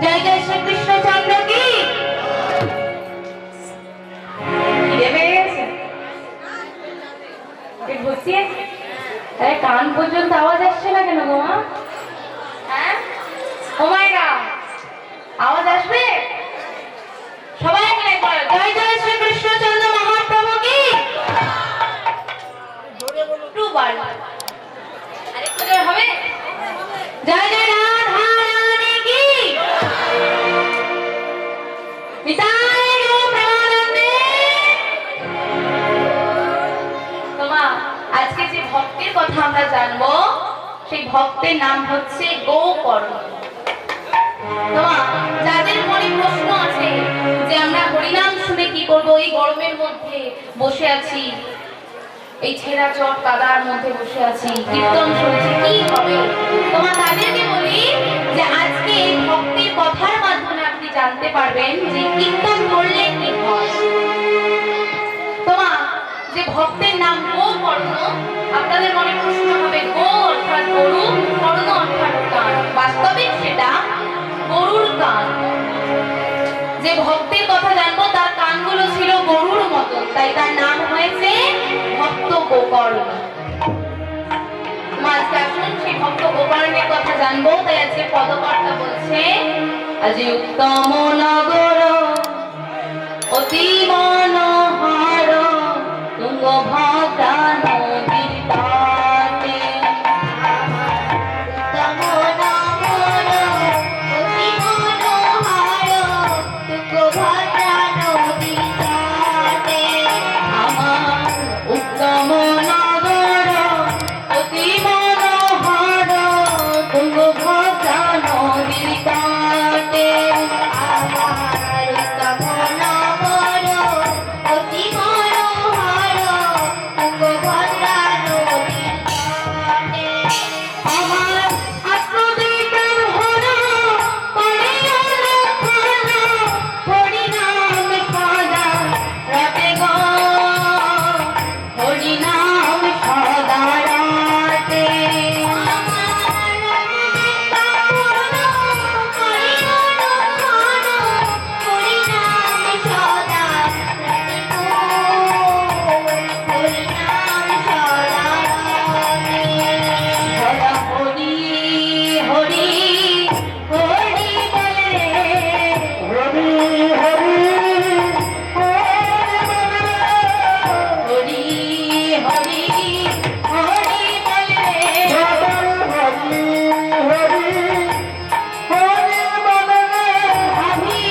জয় জয় শ্রী কৃষ্ণচন্দ্র কি বসিয়েছে কান পর্যন্ত আওয়াজ আসছে না কেন গো মা? হ্যাঁ ও মায়েরা আওয়াজ আসবে সবাই এখানে বলো জয় জয় শ্রী কৃষ্ণচন্দ্র মহাপ্রভু কি একটু বাড়ি আরেকটু জোরে হবে জয় জয় রাধা রানী কি নিতাই গৌর প্রেমানন্দে তোমা আজকে যে ভক্তের কথা আমরা জানবো সেই ভক্তের নাম হচ্ছে গোকর্ণ তোমা যাদের মনে প্রশ্ন আছে যে আমরা হরিনাম শুনে কি করব এই গরমের মধ্যে বসে আছি এই ছেঁড়া চট কাদার মধ্যে বসে আছি কীর্তন শুনছি কি হবে তোমার তাদেরকে বলি যে আজকে এই ভক্তির কথার মাধ্যমে আপনি জানতে পারবেন যে কীর্তন করলে কি হয় তোমা যে ভক্তের নাম গোকর্ণ আপনাদের মনে প্রশ্ন হবে গো অর্থাৎ গরু কর্ণ অর্থাৎ কান বাস্তবিক সেটা গরুর কান যে ভক্তের কথা জানবো তার কানগুলো ছিল গরুর মতন তাই তার নাম হয়েছে ভক্ত গোকর্ণ আজকে আসুন সেই ভক্ত গোকর্ণের কথা জানবো তাই আজকে পদকর্তা বলছে আজ উত্তম নগর অতি মনোহর তুঙ্গভদ্রা নদীর তটে উত্তম নমন অতি মনোহর তুঙ্গভদ্রা নদীর তটে আমার উত্তম নগর অতি মনোহর তুঙ্গভদ্রা নদীর তটে আমার উত্তম নমন অতি মনোহর তুঙ্গভদ্রা নদীর তটে আমার আত্মবিকার হল হরিনাম সদা রটে গো হরিনাম সদা রটে হরা হরি হরি হরি বলে হরি হরি হরি হরি হরি বলে হরি হরি হরি বলে আমি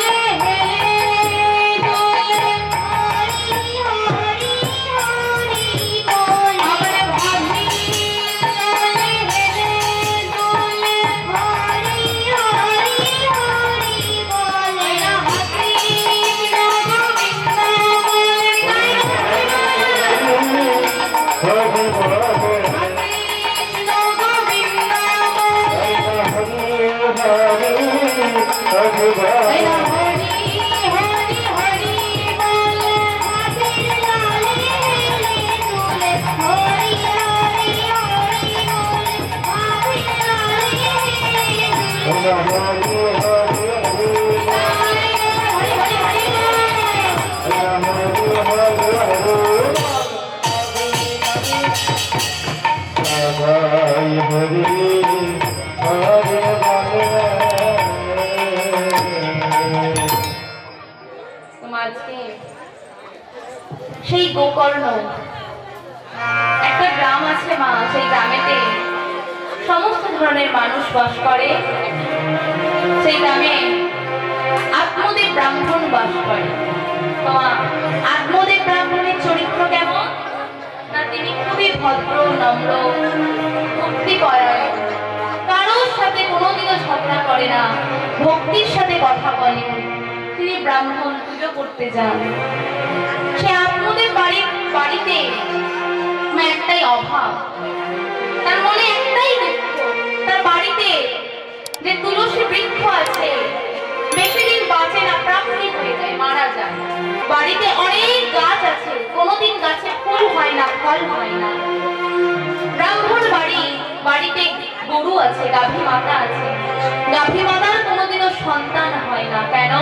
হেলে দোলে আমার ভাবি হেলে দোলে হাতি গোবিন্দ বলে হরি বলে কৃষ্ণ গোবিন্দ বলে হরি হরি হরি হরি বলে হরি হরি হরে বলে তোমার আজকে সেই গোকর্ণ একটা গ্রাম আছে মা, সেই গ্রামেতে সমস্ত ধরনের মানুষ বাস করে। সেই গ্রামে আত্মদেব ব্রাহ্মণ বাস করে। তোমার আত্মদেব ব্রাহ্মণের চরিত্র কেমন না, তিনি খুবই ভদ্র, নম্র, ভক্তিপরায়ণ, কারোর সাথে কোনোদিনও ঝগড়া করে না, ভক্তির সাথে কথা বলে। তিনি ব্রাহ্মণ, পুজো করতে যান। সে আত্মদেব বাড়িতে একটাই অভাব, তার মনে একটাই দুঃখ, তার বাড়িতে যে তুলসী বৃক্ষ আছে বেশি দিন বাঁচে না, প্রাপ্তি হয়ে যায়, মারা যায়। বাড়িতে অনেক গাছ আছে, কোনোদিন গাছে ফুল হয় না, ফল হয় না। ব্রাহ্মণ বাড়িতে গরু আছে, গাভী মাতা আছে, গাভী মাতার কোনোদিনও সন্তান হয় না। কেন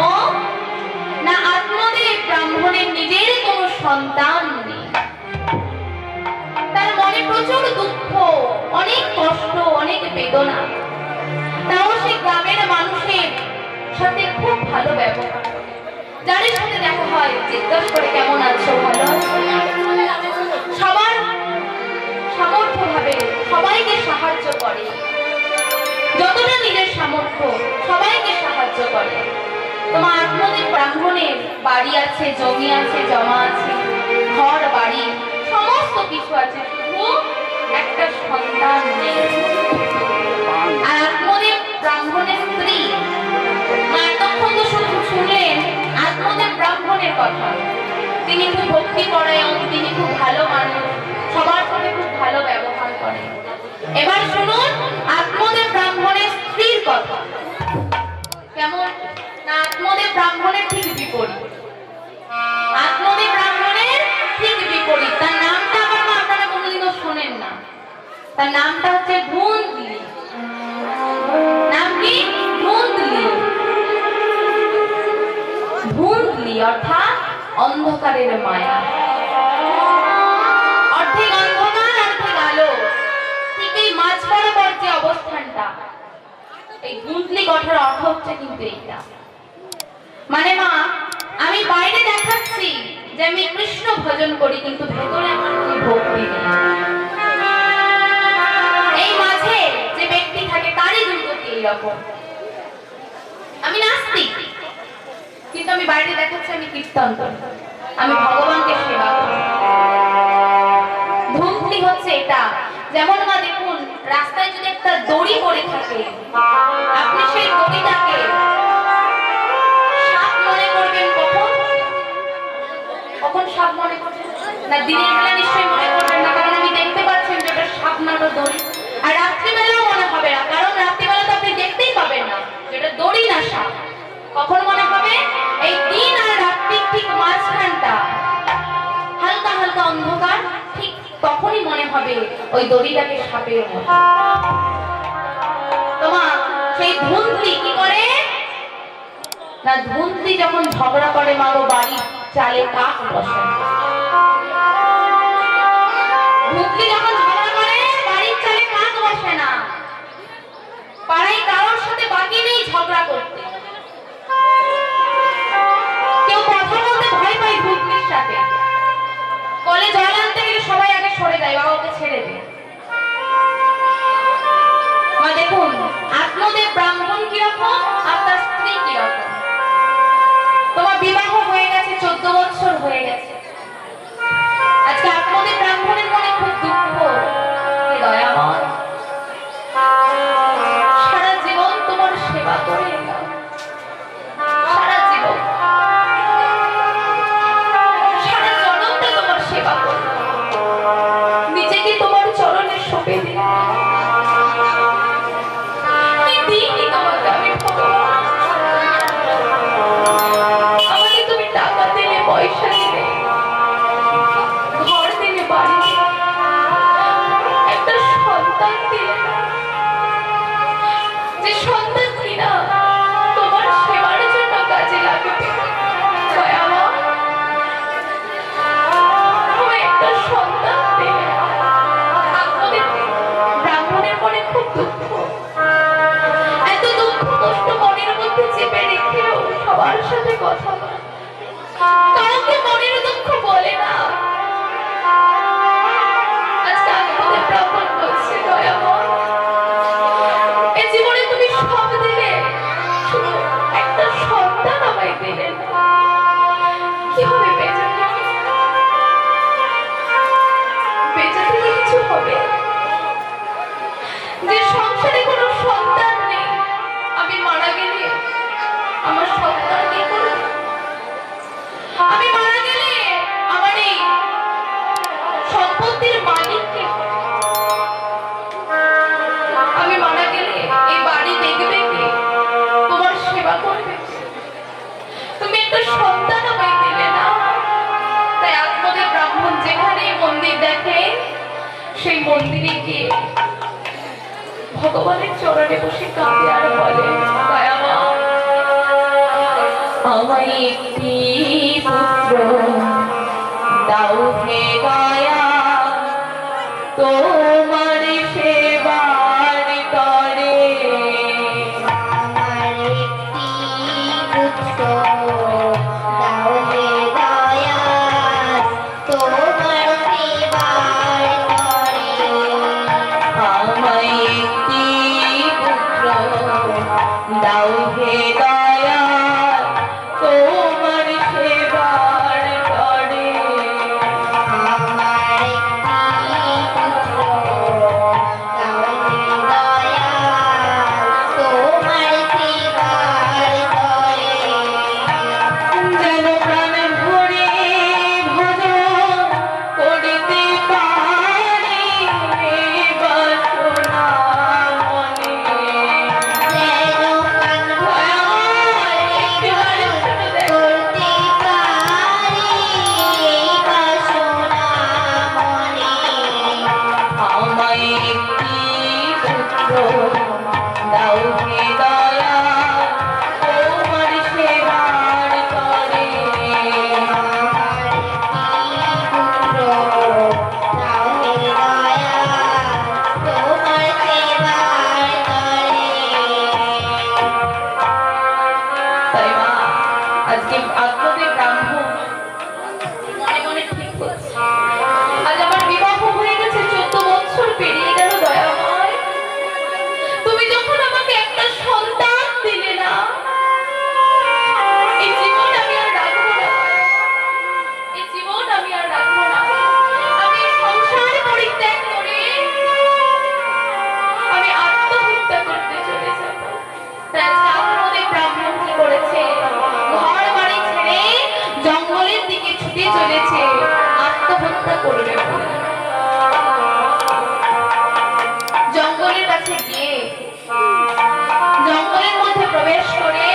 না, আত্মদেব ব্রাহ্মণের নিজের কোনো সন্তান নেই। তার মনে প্রচুর দুঃখ, অনেক কষ্ট, অনেক বেদনা। তাও সে গ্রামের মানুষের সাথে খুব ভালো ব্যবহার, যার সাথে দেখা হয় জিজ্ঞাসা করে কেমন আছো, ভালো আছো। সবার সামর্থ্য ভাবে সবাইকে সাহায্য করে, যতটা নিজের সামর্থ্য সবাইকে সাহায্য করে। তোমার আত্মদেব ব্রাহ্মণের বাড়ি আছে, জমি আছে, জমা আছে, ঘর বাড়ি সমস্ত কিছু আছে, শুধু একটা সন্তান নেই। আর আত্মদেব ব্রাহ্মণের স্ত্রী এতক্ষণ তো শুধু শুনলেন আত্মদেব ব্রাহ্মণের কথা। তিনি খুব ভক্তিপরায়ণ, তিনি খুব ভালো মানুষ, সবার সাথে খুব ভালো ব্যবহার করেন। এবার শুনুন আত্মদেব ব্রাহ্মণের স্ত্রীর কথা। কেমন না, আত্মদেব ব্রাহ্মণের ঠিক বিপরীত। আত্মদেব ব্রাহ্মণের ঠিক বিপরীত। তার নামটা আবার আপনারা কোনোদিনও শোনেন না। তার নামটা হচ্ছে ধুন্দলি। নাম কি? ধুন্দলি। ধুন্দলি অর্থাৎ অন্ধকারের মায়া। অর্ধেক অন্ধকার, অর্ধেক আলো, ঠিক এই মাঝ বরাবর যে অবস্থানটা, এই ধুন্দলি কথার অর্থ হচ্ছে কিন্তু এইটা। মানে মা, আমি বাইরে দেখাচ্ছি যে আমি কৃষ্ণ ভজন করি, কিন্তু ভেতরে আমার কোনো ভক্তি নেই। এই মাঝে যে ব্যক্তি থাকে তারই দুর্গতি এইরকম। আমি নাস্তিক, কিন্তু আমি বাইরে দেখাচ্ছি আমি কীর্তন করি, আমি ভগবানকে সেবা করি। ধুন্দলি হচ্ছে এটা। যেমন মা দেখুন, রাস্তায় যদি একটা দড়ি পড়ে থাকে, আপনি সেই দড়িটাকে সাপ মনে করবেন কখন? কখন সাপ মনে করবেন না? দিনের বেলা নিশ্চয়ই মনে করবেন না, কারণ আমি দেখতে পাচ্ছেন যে এটা সাপ না তো দড়ি। আর রাত্রিবেলাও মনে হবে না, কারণ রাত্রিবেলা তো আপনি দেখতেই পাবেন না যেটা দড়ি না সাপ। কখন মনে হবে? এই দিন আর রাত্রির ঠিক মাঝখানটা হালকা হালকা অন্ধকার, ঠিক তখনই মনে হবে ওই দড়িটাকে সাপের মতো। তোমার সেই ধুন্দলি কি করে না, ধুন্দলি যখন ঝগড়া করে মা, ও বাড়ি চালে কাক বসে। ধুন্দলি যখন ঝগড়া করে বাড়ির চালে কাক বসে না। পাড়ায় কারোর সাথে বাকি নেই ঝগড়া করতে। কেউ কথা বলতে ভয় পায় ধুন্দলির সাথে। কলে জল আনতে গেলে সবাই আগে সরে যায়, বাবা ওকে ছেড়ে দে। মা দেখুন আত্মদেব ব্রাহ্মণ কিরকম আর তার স্ত্রী কিরকম। তোমার বিবাহ হয়ে গেছে, 14 বছর হয়ে গেছে। আজকে আত্মদেব ব্রাহ্মণের মনে খুব দুঃখ, দয়াময়, সারা জীবন তোমার সেবা করে এলাম, সারা জীবন, সারা জনমটা তোমার সেবা করে, নিজেকে তোমার চরণে সঁপে দিই। ভগবানের চরণে বসে কাঁদে আর বলে, দয়াময়, আমায় একটি পুত্র দাও হে দয়া, তোমার সেবার তরে। আমার একটি পুত্র দাও হে দয়া, তোমার সেবার তরে। আমায় একটি পুত্র দাও হে দয়া, তোমার সেবার তরে। আমার একটি পুত্র দাও হে দয়া, তোমার সেবার তরে। যেন প্রাণ ভরে ভজন করিতে পারি বাসনা মনে। যেন প্রাণ ভরে করতে পারি বাসনা মনে। আমায় একটি পুত্র দাও হে দয়া, তোমার সেবার তরে। তাই মা, আজকে আত্মদেব ব্রাহ্মণ মনে মনে ঠিক করছে, আজ আমার বিবাহ হয়ে গেছে, 14 বছর পেরিয়ে গেল। দয়াময়, তুমি যখন আমাকে একটা সন্তান দিলে না, এই জীবন আমি আর রাখবো না, এই জীবন আমি আর রাখবো না। আমি এই সংসার পরিত্যাগ করে আমি আত্মহত্যা করতে চলে যাব। তাই আজকে আত্মদেব ব্রাহ্মণ কি করেছে, ঘর বাড়ি ছেড়ে জঙ্গলের দিকে ছুটে চলেছে আত্মহত্যা করবে বলে। জঙ্গলের কাছে গিয়ে জঙ্গলের মধ্যে প্রবেশ করে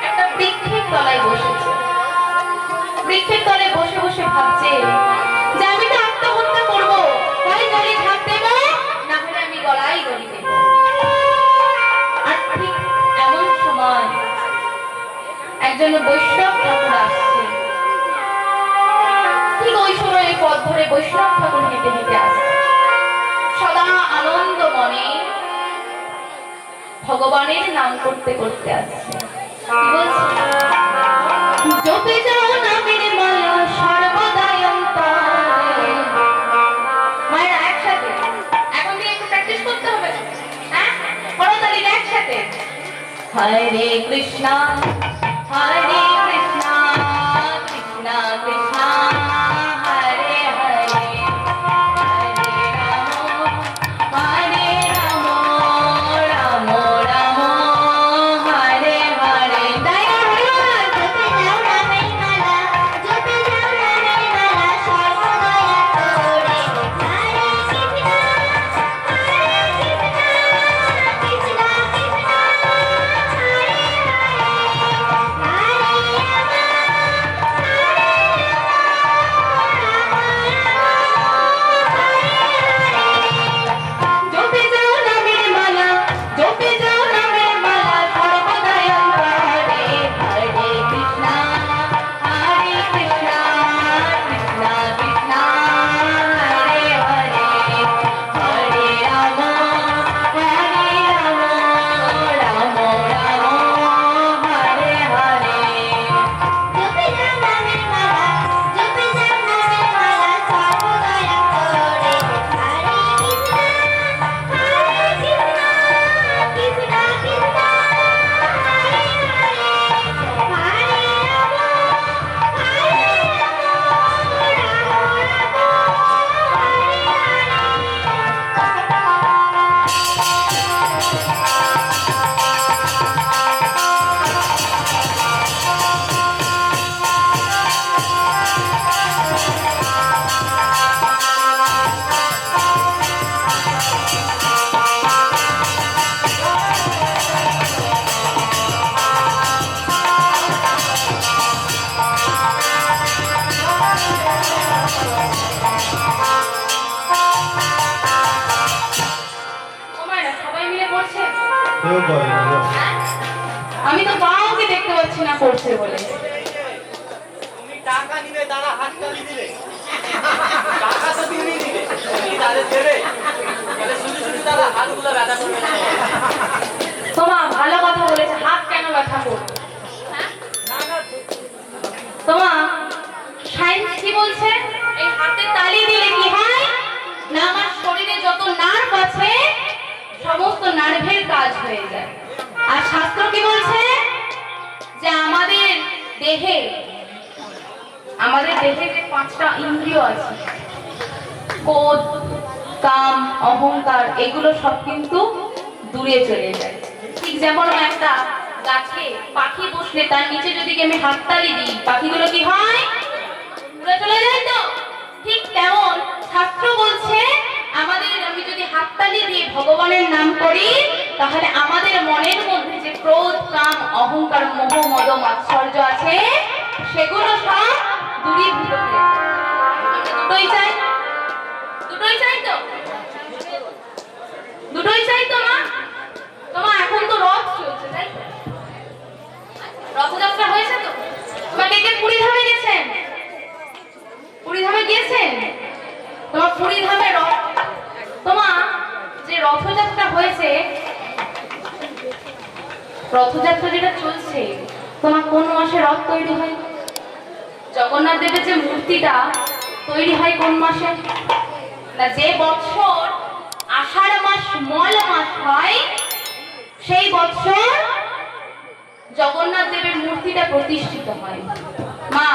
একটা বৃক্ষের তলায় বসেছে। বৃক্ষের তলায় বসে বসে ভাবছে যে আমি তো আত্মহত্যা করব, হয় জলে ঝাঁপ দেব, না হলে আমি গলায় দড়ি দেব। আর ঠিক এমন সময় একজন বৈষ্ণব ঠাকুর আসছে। ঠিক ওই সময় ওই পথ ধরে বৈষ্ণব ঠাকুর হেঁটে হেঁটে আসছে, সদা আনন্দ মনে ভগবানের নাম করতে করতে আসছে। কি বলছে? জপে যাও নামের মালা সর্বদাই অন্তরে। মায়েরা একসাথে, এখন থেকে একটু প্র্যাকটিস করতে হবে, হ্যাঁ? করতালি একসাথে। হরে কৃষ্ণ হরে কৃষ্ণ কৃষ্ণ কৃষ্ণ হরে হরে, হরে রাম রাম রাম হরে হরে। তাই না? জপে যাও নামের মালা, জপে যাও নামের মালা সর্বদয়া করে। হরে কৃষ্ণ কৃষ্ণ কৃষ্ণ হরে হরে, হরে কেউ করে না গো। আমি তো কাউকে দেখতে পাচ্ছি না করছে বলে। তুমি টাকা নিবে, তারা হাততালি দিবে। টাকা তো তুমি নিবে, তুমি তাদের দেবে। তাহলে শুধু শুধু তারা হাতগুলো ব্যথা করবে না। তোমা ভালো কথা বলেছে, হাত কেন ব্যথা করবে? তোমা সায়েন্স কি বলছে? এই হাতে তালি দিলে কি হয় না, আমার শরীরে যত নার্ভ আছে সমস্ত নার্ভের কাজ হয়ে যায়। আর শাস্ত্র কি বলছে যে আমাদের দেহে যে 5টা ইন্দ্রিয় আছে, ক্রোধ, কাম, অহংকার, এগুলো সব কিন্তু দূরে চলে যায়। ঠিক যেমন একটা গাছে পাখি বসলে তার নিচে যদি আমি হাততালি দিই, পাখিগুলো কি হয়? দূরে চলে যায় তো। ঠিক তেমন শাস্ত্র বলছে আমি যদি হাততালি দিয়ে ভগবানের নাম করি, তাহলে আমাদের মনের মধ্যে যে ক্রোধ, কাম, অহংকার, মোহ, মদ, মাৎসর্য আছে, সেগুলো সব দূরীভূত হয়ে যায়। দুটোই চাই তো, দুটোই চাই তো মা। তোমার এখন তো রথ চলছে, তাই তো? রথযাত্রা হয়েছে তো। তোমার কে কে পুরী ধামে গেছেন? পুরী ধামে গিয়েছেন? তোমার পুরী ধামে তোমার যে রথযাত্রা হয়েছে, রথযাত্রা যেটা চলছে, তোমার কোন মাসে রথ তৈরি হয়? জগন্নাথ দেবের যে মূর্তিটা তৈরি হয় কোন মাসে? না, যে বছর আষাঢ় মাস মল মাস হয়, সেই বছর জগন্নাথ দেবের মূর্তিটা প্রতিষ্ঠিত হয়। মা,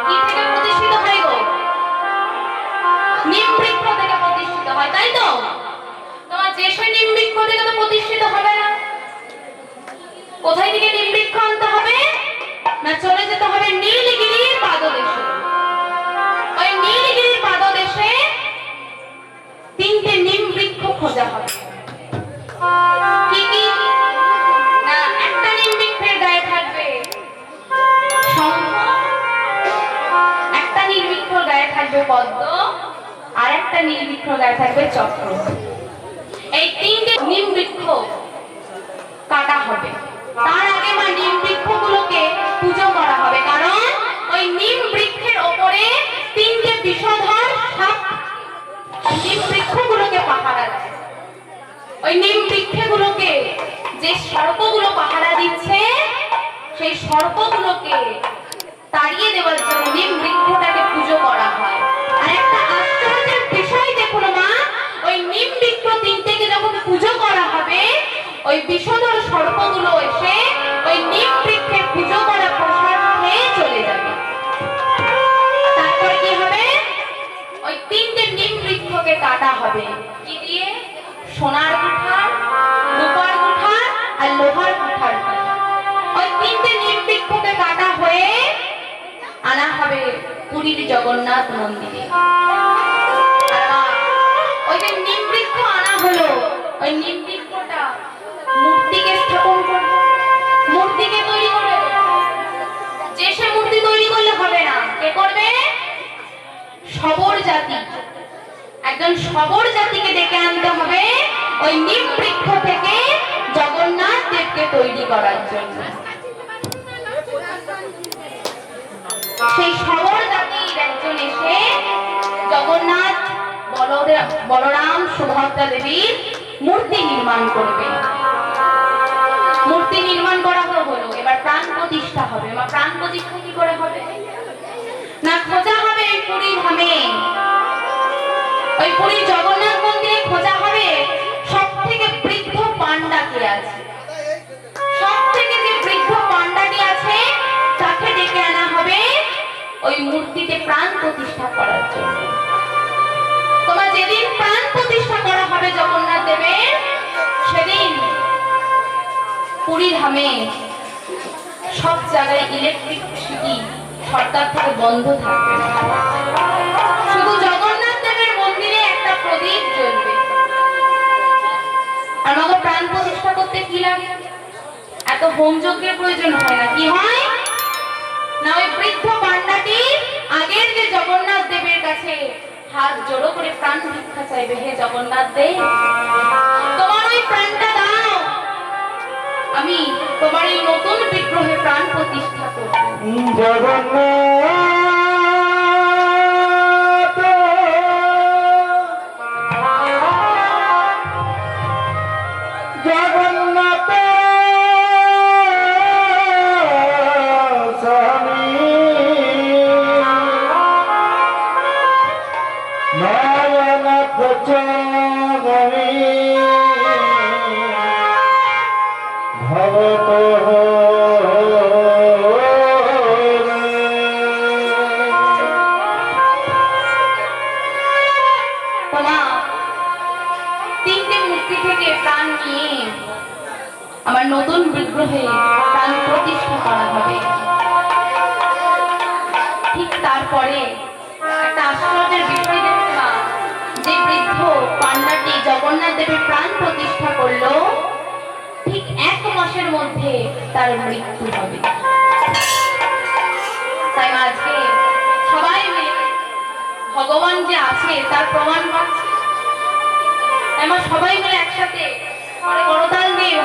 কি থেকে প্রতিষ্ঠিত হয় গো? নিম বৃক্ষ থেকে প্রতিষ্ঠিত হয়, তাই তো? তোমার যে সে নিম বৃক্ষ থেকে তো প্রতিষ্ঠিত হবে না। কোথায় থেকে নিম বৃক্ষ আনতে হবে? না, চলে যেতে হবে নীলগিরির পাদদেশে। ওই নীলগিরির পাদদেশে 3টে নিম বৃক্ষ খোঁজা হবে। কি কি? না, একটা নিম বৃক্ষের গায়ে থাকবে শঙ্খ, একটা নিম বৃক্ষের গায়ে থাকবে পদ্ম, আর একটা নিম বৃক্ষের গায়ে থাকবে চক্র। এই 3টে নিম বৃক্ষ কাটা হবে। তার আগে মা নিম বৃক্ষগুলোকে পুজো করা হবে, কারণ ওই নিম বৃক্ষের ওপরে 3টে বিষধর সাপ নিম বৃক্ষগুলোকে পাহারা দেয়। ওই নিম বৃক্ষগুলোকে যে সর্পগুলো পাহারা দিচ্ছে, সেই সর্পগুলোকে তাড়িয়ে দেওয়ার জন্য নিম বৃক্ষটাকে পুজো করা হয়। আর একটা আশ্চর্যের বিষয় দেখুন মা, ওই নিম বৃক্ষ 3টেকে যখন পুজো করা হবে, ওই বিষধর সর্পগুলো এসে ওই নিম বৃক্ষে পুজো করা প্রসাদ খেয়ে চলে যাবে। তারপরে কি হবে? ওই 3টে নিম বৃক্ষকে কাটা হবে। কি দিয়ে? সোনার কুঠার, রূপার কুঠার আর লোহার কুঠার। ওই 3টে নিম বৃক্ষকে কাটা হয়ে আনা হবে পুরীর জগন্নাথ মন্দিরে। ওই যে নিম বৃক্ষ আনা হলো, ওই নিম বৃক্ষটা মূর্তিকে স্থাপন করবে, মূর্তিকে তৈরি করবে। যে সে মূর্তি তৈরি করলে হবে না, কে করবে? সবর জাতি, একজন সবর জাতিকে ডেকে আনতে হবে ওই নিম বৃক্ষ থেকে জগন্নাথ দেবকে তৈরি করার জন্য। সেই সবর জাতির একজন এসে জগন্নাথ, বলরাম, সুভদ্রা দেবীর মূর্তি নির্মাণ করবে। মূর্তি নির্মাণ করা হলো, এবার প্রাণ প্রতিষ্ঠা হবে। আমার প্রাণ প্রতিষ্ঠা কি করে হবে? না, খোঁজা হবে এই পুরী ধামে, ওই পুরী জগন্নাথ মন্দিরে খোঁজা হবে সব থেকে বৃদ্ধ পান্ডাকে আছে। সব থেকে যে বৃদ্ধ পান্ডাটি আছে, তাকে ডেকে আনা হবে ওই মূর্তিতে প্রাণ প্রতিষ্ঠা করার জন্য। তোমার যেদিন প্রাণ প্রতিষ্ঠা করা হবে জগন্নাথ দেবের, সেদিন পুরী ধামে সব জায়গায় ইলেকট্রিসিটি সরকার থেকে বন্ধ থাকবে, শুধু জগন্নাথ দেবের মন্দিরে একটা প্রদীপ জ্বলবে। আর আমাকে প্রাণ প্রতিষ্ঠা করতে কি লাগে? এত হোম যজ্ঞের প্রয়োজন হয় না। কি হয় না, ওই বৃদ্ধ পান্ডাটি আগের যে জগন্নাথ দেবের কাছে হাত জোড়ো করে প্রাণ ভিক্ষা চাইবে, হে জগন্নাথ দেব, তোমার ওই প্রাণটা দাও, জগন্নাথ জগন্নাথ স্বামী নারায়ণাথ চরণে ভবত তোমা তিনটে মূর্তি থেকে প্রাণ নিয়ে আমার নতুন বিগ্রহে প্রাণ প্রতিষ্ঠা করা হবে। ঠিক তারপরে একটা আশ্চর্যের বিষয় দেখতে মা, যে বৃদ্ধ পান্ডাটি জগন্নাথ দেবের প্রাণ প্রতিষ্ঠা করলো, ঠিক 1 মাসের মধ্যে তার মৃত্যু হবে। তাই মা আজকে সবাই মিলে ভগবান যে আছে তার প্রমাণ পাচ্ছি। আমরা সবাই মিলে একসাথে করতাল দিয়ে